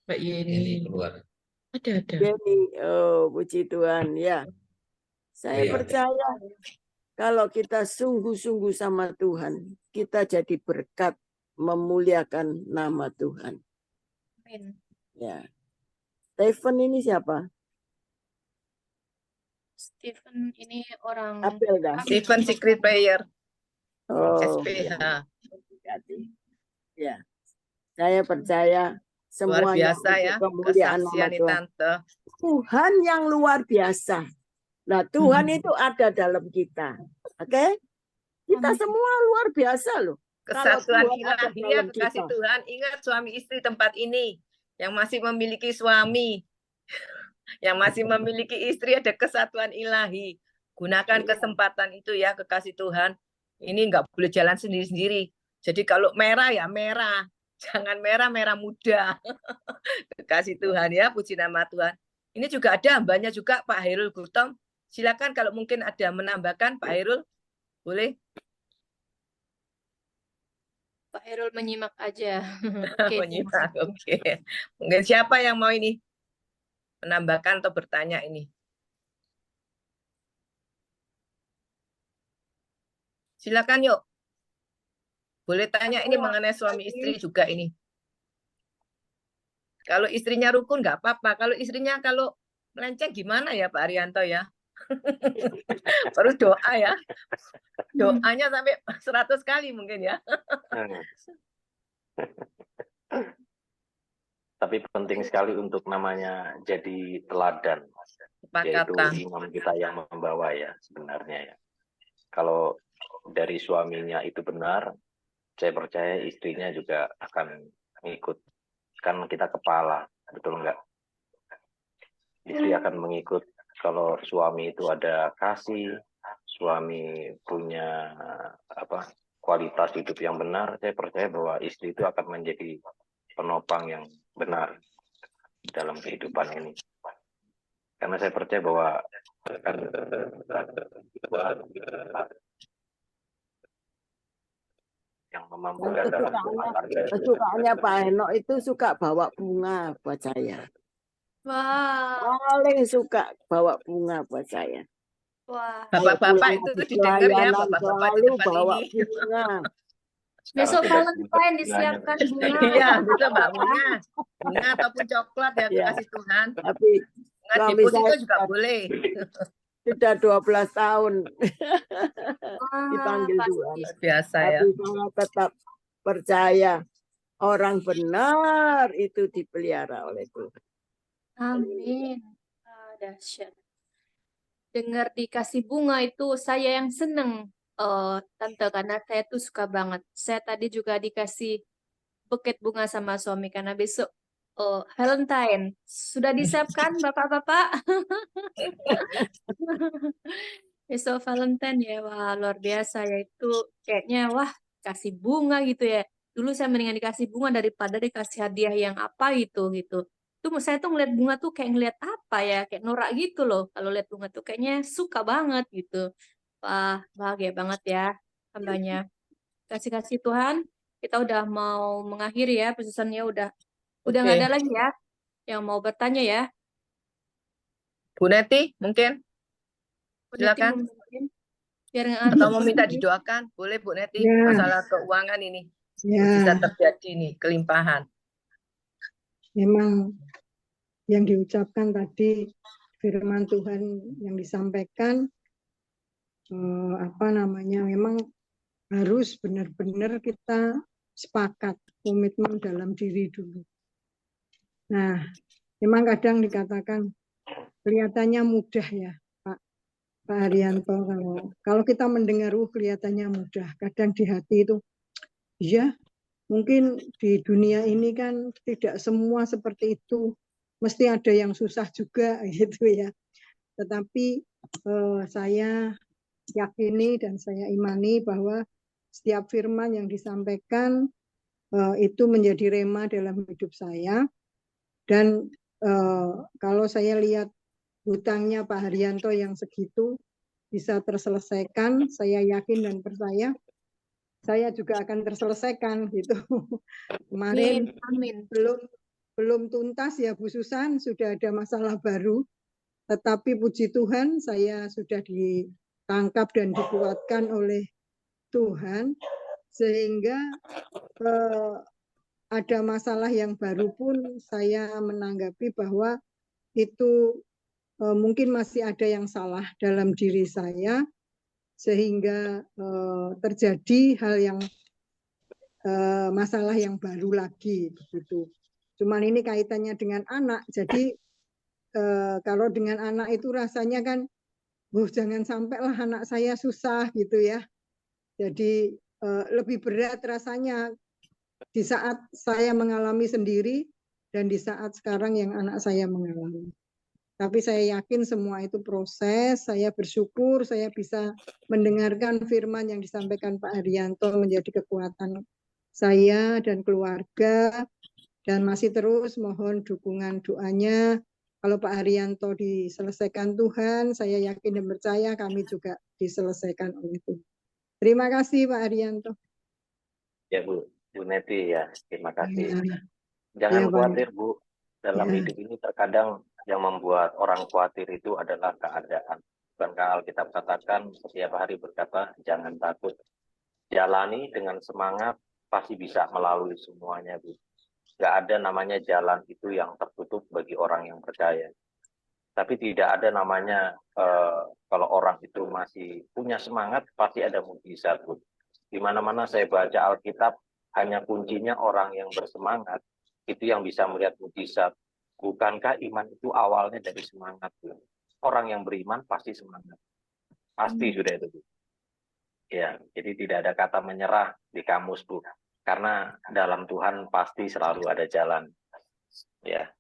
Mbak Yeni. keluar. Ada. Yeni, oh puji Tuhan ya. Saya percaya kalau kita sungguh-sungguh sama Tuhan, kita jadi berkat memuliakan nama Tuhan. Amin. Ya. Stephen ini siapa? Stephen ini orang Abel dah. Stephen Secret Prayer. Oh, SPH. ya. Saya percaya Luar semuanya biasa untuk ya kemuliaan nama kesaksian nih Tuhan. Tante. Tuhan yang luar biasa. Nah, Tuhan itu ada dalam kita. Oke? Kita Amin. semua luar biasa loh. Kesatuan Kalau Tuhan ada ilahi ya, dalam kekasih kita. Tuhan. Ingat suami istri tempat ini yang masih memiliki suami, yang masih memiliki istri, ada kesatuan ilahi. Gunakan kesempatan itu ya, kekasih Tuhan. Ini nggak boleh jalan sendiri-sendiri. Jadi kalau merah ya merah, jangan merah muda. Kekasih Tuhan ya, puji nama Tuhan. Ini juga ada hambanya juga, Pak Hairul Gultom. Silakan kalau mungkin ada menambahkan, Pak Hairul, boleh? Pak Herul menyimak aja. Oke. Menyimak, oke. Mungkin siapa yang mau ini menambahkan atau bertanya ini? Silakan yuk. Boleh tanya ini mengenai suami istri juga ini. Kalau istrinya rukun nggak apa-apa. Kalau istrinya kalau melenceng gimana ya Pak Arianto ya? Baru doa ya. Doanya sampai 100 kali mungkin ya. Tapi penting sekali untuk namanya jadi teladan, yaitu Sepakatan. imam kita yang membawa ya sebenarnya ya. Kalau dari suaminya itu benar, saya percaya istrinya juga akan mengikut. Kan kita kepala, betul enggak? Istri akan mengikut. Kalau suami itu ada kasih, suami punya kualitas hidup yang benar, saya percaya bahwa istri itu akan menjadi penopang yang benar. dalam kehidupan ini. Karena saya percaya bahwa yang memampukan dalam Kesukaannya Pak Eno itu suka bawa bunga buat saya. Wah, Paling suka bawa bunga buat saya. wah. Bapak-bapak itu Pulang didengar ya, pelayanan bapak-bapak di selalu depan bawa ini. bunga. Besok tidak Valentine disiapkan bunga. Iya, bisa Mbak, bunga ataupun coklat ya, Iya. kasih Tuhan. Tapi Bunga suami deposito saya juga boleh. sudah 12 tahun Wah, dipanggil pasti. Tuhan. Biasa ya. Tapi saya tetap percaya orang benar itu dipelihara oleh Tuhan. Amin. Ah, dahsyat. Dengar dikasih bunga itu saya yang seneng, Tante, karena saya tuh suka banget. Saya tadi juga dikasih buket bunga sama suami karena besok Valentine. Sudah disiapkan Bapak-bapak? Besok Valentine ya, wah luar biasa ya itu kayaknya wah kasih bunga gitu ya. Dulu saya mendingan dikasih bunga daripada dikasih hadiah yang apa gitu. Tuh saya tuh ngeliat bunga tuh kayak ngeliat apa ya, kayak norak gitu loh. Kalau lihat bunga tuh kayaknya suka banget gitu. Wah, bahagia banget ya hambanya. Kasih-kasih Tuhan, kita udah mau mengakhiri ya, pesusannya udah nggak Oke. ada lagi ya yang mau bertanya ya. Bu Neti, mungkin Bu Neti silakan. mungkin biar Atau mau minta didoakan, boleh Bu Neti. Ya. Masalah keuangan ini Ya, bisa terjadi nih, kelimpahan. memang yang diucapkan tadi firman Tuhan yang disampaikan memang harus benar-benar kita sepakat komitmen dalam diri dulu. Nah, memang kadang dikatakan kelihatannya mudah ya, Pak Haryanto, kalau kita mendengar kelihatannya mudah, kadang di hati itu ya mungkin di dunia ini kan tidak semua seperti itu, mesti ada yang susah juga gitu ya. Tetapi saya yakini dan saya imani bahwa setiap firman yang disampaikan itu menjadi rema dalam hidup saya. Dan kalau saya lihat hutangnya Pak Haryanto yang segitu bisa terselesaikan, saya yakin dan percaya saya juga akan terselesaikan gitu. Kemarin Amin. belum tuntas ya Bu Susan, sudah ada masalah baru. Tetapi puji Tuhan saya sudah ditangkap dan dikuatkan oleh Tuhan sehingga ada masalah yang baru pun saya menanggapi bahwa itu mungkin masih ada yang salah dalam diri saya sehingga terjadi hal yang masalah yang baru lagi begitu. Cuman ini kaitannya dengan anak, jadi kalau dengan anak itu rasanya kan, jangan sampailah anak saya susah gitu ya. Jadi lebih berat rasanya di saat saya mengalami sendiri dan di saat sekarang yang anak saya mengalami. Tapi saya yakin semua itu proses, saya bersyukur saya bisa mendengarkan firman yang disampaikan Pak Haryanto menjadi kekuatan saya dan keluarga, dan masih terus mohon dukungan doanya. Kalau Pak Haryanto diselesaikan Tuhan, saya yakin dan percaya kami juga diselesaikan oleh Tuhan. Terima kasih Pak Haryanto. Ya Bu Neti ya, terima kasih. Ya. Jangan Ya, khawatir Bu, dalam Ya. hidup ini terkadang yang membuat orang khawatir itu adalah keadaan. Bukankah Alkitab katakan setiap hari berkata, jangan takut. Jalani dengan semangat, pasti bisa melalui semuanya Bu. Nggak ada namanya jalan itu yang tertutup bagi orang yang percaya. Tapi tidak ada namanya kalau orang itu masih punya semangat, pasti ada mukjizat. Di mana-mana saya baca Alkitab, hanya kuncinya orang yang bersemangat, itu yang bisa melihat mukjizat. Bukankah iman itu awalnya dari semangat? Orang yang beriman pasti semangat. Pasti sudah itu. Ya, jadi tidak ada kata menyerah di kamus Bu. Karena dalam Tuhan pasti selalu ada jalan. Ya.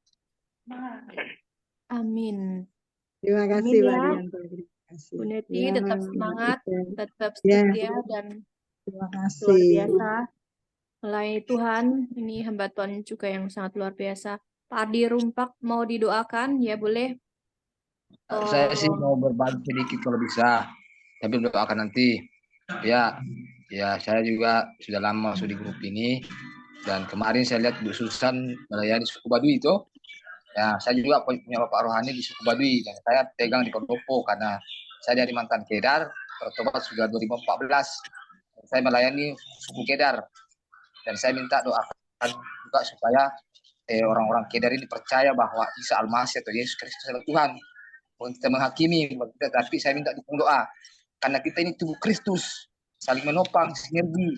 Amin. Terima kasih Amin Pak ya. Haryanto. Terima kasih. Bu Neti Ya, tetap semangat, tetap Ya. setia dan Terima luar kasih. biasa. Melayani Tuhan, ini hamba Tuhan juga yang sangat luar biasa. Pak Ardi Rumpak mau didoakan, ya boleh. Saya sih mau berbagi sedikit kalau bisa, tapi doakan nanti. Ya, saya juga sudah lama masuk di grup ini, dan kemarin saya lihat Bu Susan melayani suku Baduy itu. Ya, saya juga punya Bapak rohani di suku Baduy, dan saya pegang di Konopo karena saya dari mantan Kedar, bertobat sudah 2014. Saya melayani suku Kedar, dan saya minta doakan juga supaya orang-orang Kedar ini percaya bahwa Isa Al-Masih atau Yesus Kristus adalah Tuhan. Bukan kita menghakimi, tapi saya minta dukung doa. Karena kita ini tubuh Kristus, saling menopang, sinergi.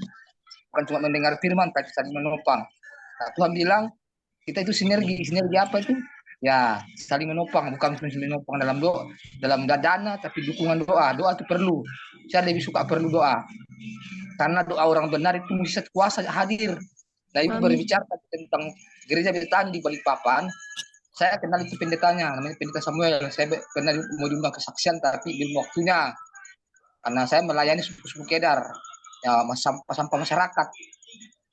Bukan cuma mendengar firman, tapi saling menopang. Nah, Tuhan bilang, kita itu sinergi. Sinergi apa itu? Ya, saling menopang. Bukan cuma menopang dalam doa, dalam dana, tapi dukungan doa. Doa itu perlu. Saya lebih suka perlu doa. Karena doa orang benar itu bisa kuasa hadir. Nah, ibu berbicara tentang gereja Betani di Balikpapan. Saya kenal itu pendetanya, namanya Pendeta Samuel. Saya pernah mau diundang kesaksian, tapi belum waktunya. Karena saya melayani suku-suku Kedar, ya sampah-sampah masyarakat.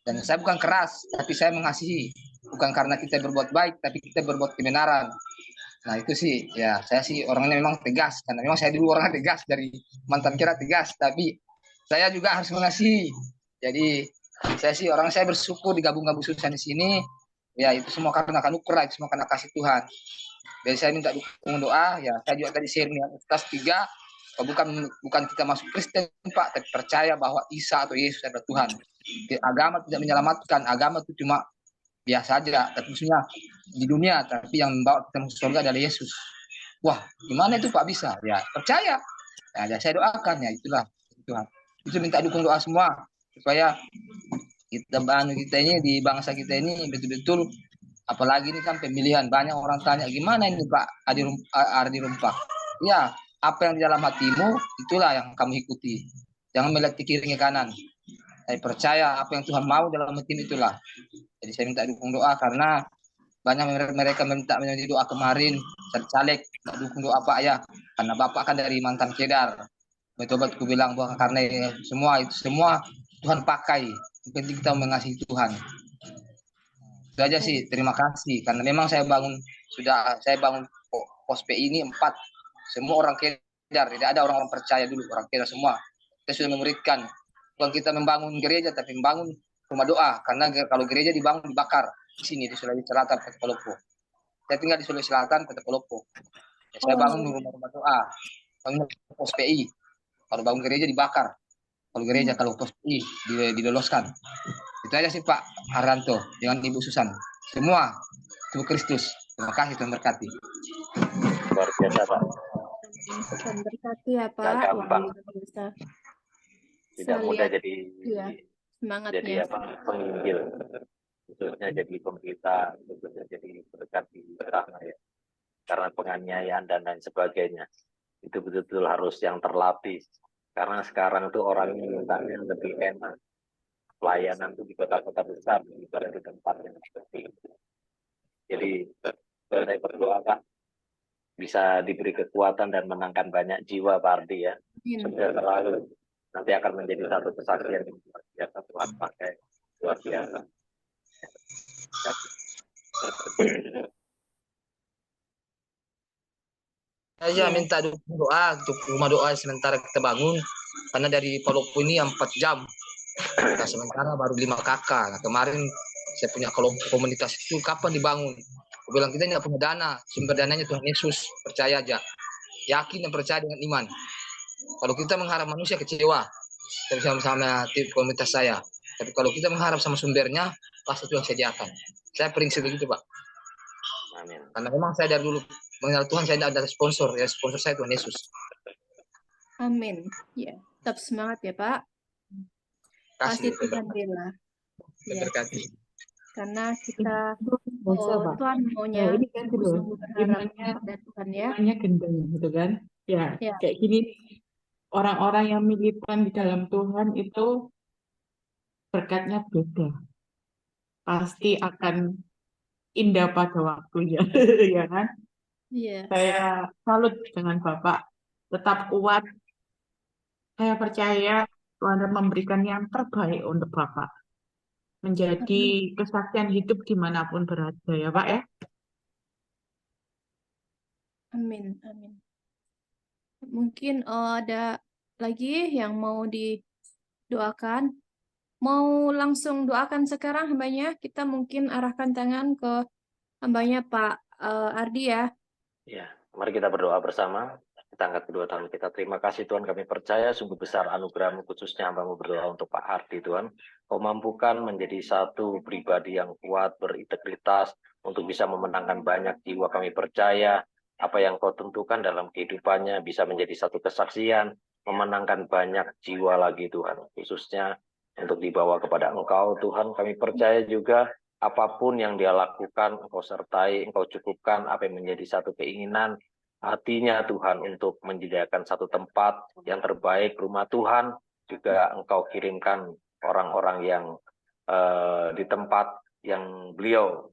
Dan saya bukan keras, tapi saya mengasihi. Bukan karena kita berbuat baik, tapi kita berbuat kebenaran. Nah itu sih, ya saya sih orangnya memang tegas. Karena memang saya dulu orangnya tegas, dari mantan kira tegas. Tapi saya juga harus mengasihi. Jadi saya bersyukur digabung-gabung Susan di sini. Ya itu semua karena anugerah, itu semua karena kasih Tuhan. Jadi saya minta dukung doa. Ya saya juga tadi share nih atas 3. Bukan kita masuk Kristen Pak, tapi percaya bahwa Isa atau Yesus adalah Tuhan. Agama tidak menyelamatkan, agama itu cuma biasa aja, tapi maksudnya di dunia, tapi yang membawa kita masuk surga adalah Yesus. Wah, gimana itu Pak bisa? Ya percaya. Ya saya doakan ya itulah Tuhan. Itu minta dukung doa semua supaya kita ini di bangsa kita ini betul-betul, apalagi ini kan pemilihan, banyak orang tanya gimana ini Pak Ardi Rumpak. Ya, apa yang di dalam hatimu itulah yang kamu ikuti. Jangan melihat ke kiri ke kanan. Saya percaya apa yang Tuhan mau dalam hati itulah. Jadi saya minta dukung doa karena banyak mereka minta doa kemarin, caleg dukung doa Pak ya, karena Bapak kan dari mantan Kedar. Betul-betul aku bilang bahwa karena semua Tuhan pakai. Yang penting kita mengasihi Tuhan. Itu aja sih. Terima kasih. Karena memang saya bangun pos PI ini 4. Semua orang Kedar. Tidak ada orang-orang percaya dulu. Orang Kedar semua. Kita sudah memuridkan. Bukan kita membangun gereja, tapi membangun rumah doa. Karena kalau gereja dibangun, dibakar. Di sini, di Sulawesi Selatan, Kota Palopo. Saya tinggal di Sulawesi Selatan, Kota Palopo. Saya bangun rumah-rumah doa. Bangun pos PI. Kalau bangun gereja dibakar. Kalau pos PI diloloskan. Itu aja sih Pak Haryanto dengan Ibu Susan. Semua tubuh Kristus. Terima kasih, Tuhan berkati. Luar biasa Pak. Tuhan berkati ya Pak. Gak gampang. Tidak mudah jadi semangatnya. Penginjil. Khususnya jadi pemberita, khususnya jadi berkat di tanah ya. Karena penganiayaan dan lain sebagainya. Itu betul-betul harus yang terlatih. Karena sekarang tuh orang mintanya lebih enak. Pelayanan itu di kota-kota besar, bukan di tempat yang seperti itu. Jadi saya berdoa Pak, bisa diberi kekuatan dan menangkan banyak jiwa Pak Ardi ya. Sudah terlalu nanti akan menjadi satu kesaksian yang luar biasa Tuhan pakai luar biasa. Saya minta doa untuk rumah doa sementara kita bangun, karena dari Palopo ini 4 jam. Nah, sementara baru 5 kakak. Nah, kemarin saya punya kelompok komunitas itu kapan dibangun? Aku bilang kita tidak punya dana, sumber dananya Tuhan Yesus, percaya aja. Yakin dan percaya dengan iman. Kalau kita mengharap manusia kecewa, kita sama-sama tim komunitas saya. Tapi kalau kita mengharap sama sumbernya, pasti Tuhan sediakan. Saya prinsip begitu Pak. Amin. Karena memang saya dari dulu mengenal Tuhan, saya tidak ada sponsor. Ya sponsor saya Tuhan Yesus. Amin. Ya, tetap semangat ya Pak. Pasti Tuhan bela. Ya. Karena kita Tuhan maunya ini kan dulu berharapnya pada Tuhan ya. Imannya gendeng gitu kan. Ya, kayak gini orang-orang yang militan di dalam Tuhan itu berkatnya beda. Pasti akan indah pada waktunya, ya kan? Iya. Saya salut dengan Bapak, tetap kuat. Saya percaya Tuhan memberikan yang terbaik untuk Bapak. menjadi kesaksian hidup dimanapun berada ya Pak ya. Amin, amin. Mungkin ada lagi yang mau didoakan. Mau langsung doakan sekarang hambanya? Kita mungkin arahkan tangan ke hambanya Pak Ardi ya. Ya, mari kita berdoa bersama. Kita angkat kedua tangan kita. Terima kasih Tuhan, kami percaya sungguh besar anugerah-Mu, khususnya hamba-Mu berdoa untuk Pak Ardi Tuhan. Kau mampukan menjadi satu pribadi yang kuat, berintegritas, untuk bisa memenangkan banyak jiwa. Kami percaya apa yang Kau tentukan dalam kehidupannya bisa menjadi satu kesaksian, memenangkan banyak jiwa lagi Tuhan. Khususnya untuk dibawa kepada Engkau Tuhan. Kami percaya juga apapun yang dia lakukan, Engkau sertai, Engkau cukupkan apa yang menjadi satu keinginan hatinya Tuhan untuk menyediakan satu tempat yang terbaik, rumah Tuhan. Juga Engkau kirimkan orang-orang yang di tempat yang beliau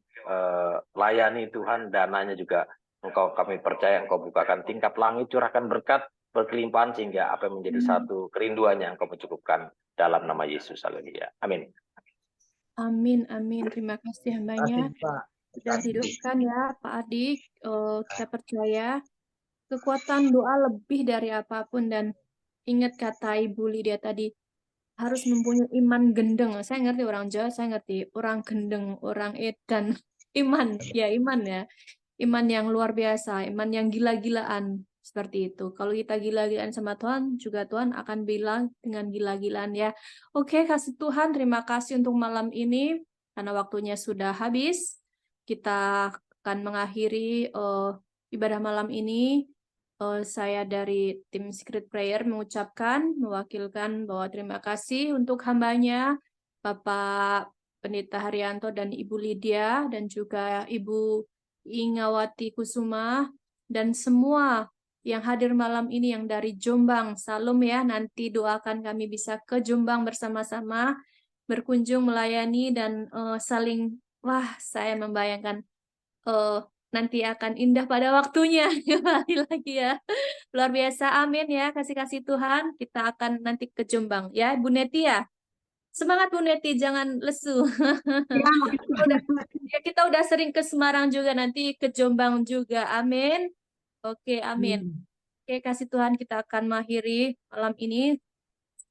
layani Tuhan, dananya juga kami percaya Engkau bukakan tingkap langit, curahkan berkat berkelimpahan sehingga apa yang menjadi satu kerinduannya Engkau mencukupkan dalam nama Yesus. Haleluya. Amin. Amin, amin. Terima kasih hambanya. Pak. Sudah dihidupkan ya Pak Ardi. Kita percaya kekuatan doa lebih dari apapun, dan ingat kata Ibu Lydia tadi, harus mempunyai iman gendeng. Saya ngerti orang Jawa, saya ngerti orang gendeng, orang edan. Iman, ya iman ya. Iman yang luar biasa, iman yang gila-gilaan. Seperti itu. Kalau kita gila-gilaan sama Tuhan, juga Tuhan akan bilang dengan gila-gilaan ya. Oke, kasih Tuhan, terima kasih untuk malam ini. Karena waktunya sudah habis, kita akan mengakhiri ibadah malam ini. Saya dari tim Secret Prayer mengucapkan, mewakilkan bahwa terima kasih untuk hambanya, Bapak Pendeta Haryanto dan Ibu Lydia, dan juga Ibu Ingawati Kusuma, dan semua yang hadir malam ini yang dari Jombang. Salam ya, nanti doakan kami bisa ke Jombang bersama-sama, berkunjung melayani, dan saling, wah saya membayangkan nanti akan indah pada waktunya. Kembali lagi ya. Luar biasa, amin ya, kasih-kasih Tuhan. Kita akan nanti ke Jombang ya, Bu Neti ya. Semangat Bu Neti, jangan lesu. Kita udah sering ke Semarang juga, nanti ke Jombang juga. Amin. Oke, amin. Oke, kasih Tuhan, kita akan mengakhiri malam ini.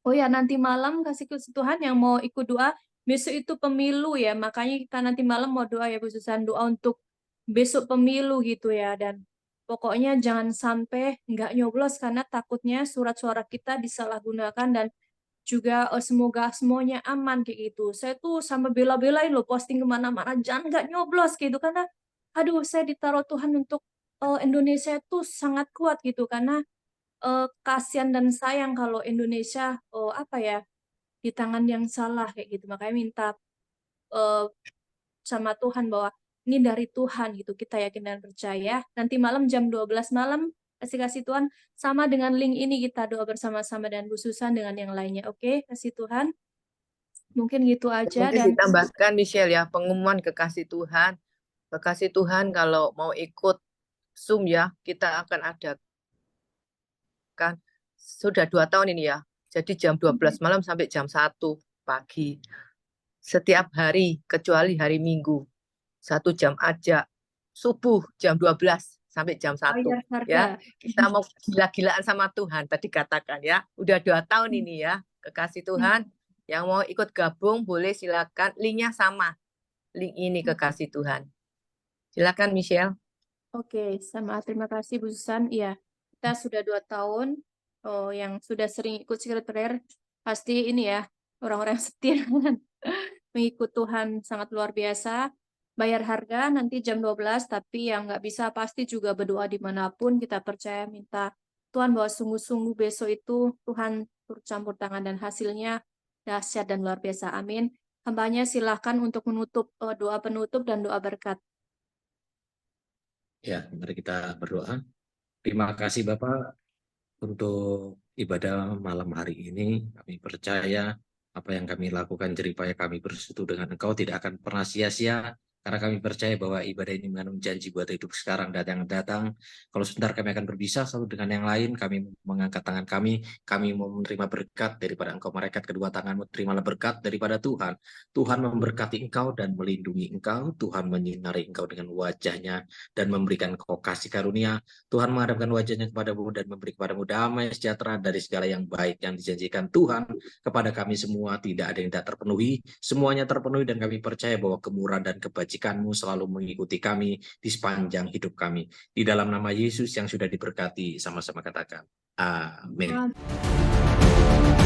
Oh ya, nanti malam kasih Tuhan yang mau ikut doa, besok itu pemilu ya, makanya kita nanti malam mau doa ya, khususan doa untuk besok pemilu gitu ya. Dan pokoknya jangan sampai nggak nyoblos, karena takutnya surat suara kita disalahgunakan, dan juga semoga semuanya aman kayak gitu. Saya tuh sama bela-belain loh posting kemana-mana, jangan nggak nyoblos gitu, karena aduh saya ditaruh Tuhan untuk Indonesia itu sangat kuat gitu, karena kasihan dan sayang kalau Indonesia apa ya, di tangan yang salah kayak gitu. Makanya minta sama Tuhan bahwa ini dari Tuhan gitu, kita yakin dan percaya. Nanti malam jam 12 malam kasih Tuhan, sama dengan link ini kita doa bersama-sama dan khususan dengan yang lainnya. Oke, kasih Tuhan. Mungkin gitu aja. Mungkin Dan ditambahkan Michelle ya, pengumuman kekasih Tuhan. Kekasih Tuhan kalau mau ikut Zoom ya, kita akan adakan sudah 2 tahun ini ya. Jadi jam 12 malam sampai jam 1 pagi. Setiap hari, kecuali hari Minggu. 1 jam aja. Subuh jam 12 sampai jam 1. Ya, kita mau gila-gilaan sama Tuhan, tadi katakan ya. Udah 2 tahun ini ya, kekasih Tuhan. Yang mau ikut gabung boleh silakan, linknya sama. Link ini kekasih Tuhan. Silakan Michelle. Oke, sama terima kasih Bu Susan. Iya, kita sudah 2 tahun. Yang sudah sering ikut Secret Prayer pasti ini ya, orang-orang yang setia mengikut Tuhan sangat luar biasa. Bayar harga nanti jam 12, tapi yang nggak bisa pasti juga berdoa dimanapun. Kita percaya, minta Tuhan bahwa sungguh-sungguh besok itu Tuhan turut campur tangan dan hasilnya dahsyat dan luar biasa. Amin. Hambanya silahkan untuk menutup doa penutup dan doa berkat. Ya, mari kita berdoa. Terima kasih Bapak untuk ibadah malam hari ini. Kami percaya apa yang kami lakukan, jeripaya kami bersekutu dengan Engkau tidak akan pernah sia-sia, Karena kami percaya bahwa ibadah ini mengandung janji buat hidup sekarang dan yang datang. Kalau sebentar kami akan berpisah satu dengan yang lain, kami mengangkat tangan kami mau menerima berkat daripada Engkau, mereka kedua tanganmu, terimalah berkat daripada Tuhan. Tuhan memberkati engkau dan melindungi engkau, Tuhan menyinari engkau dengan wajahnya dan memberikan engkau kasih karunia. Tuhan menghadapkan wajahnya kepadamu dan memberi kepadamu damai sejahtera dari segala yang baik yang dijanjikan Tuhan kepada kami semua. Tidak ada yang tidak terpenuhi, semuanya terpenuhi, dan kami percaya bahwa kemurahan dan kebajikan-Mu selalu mengikuti kami di sepanjang hidup kami. Di dalam nama Yesus yang sudah diberkati, sama-sama katakan amin. Amin.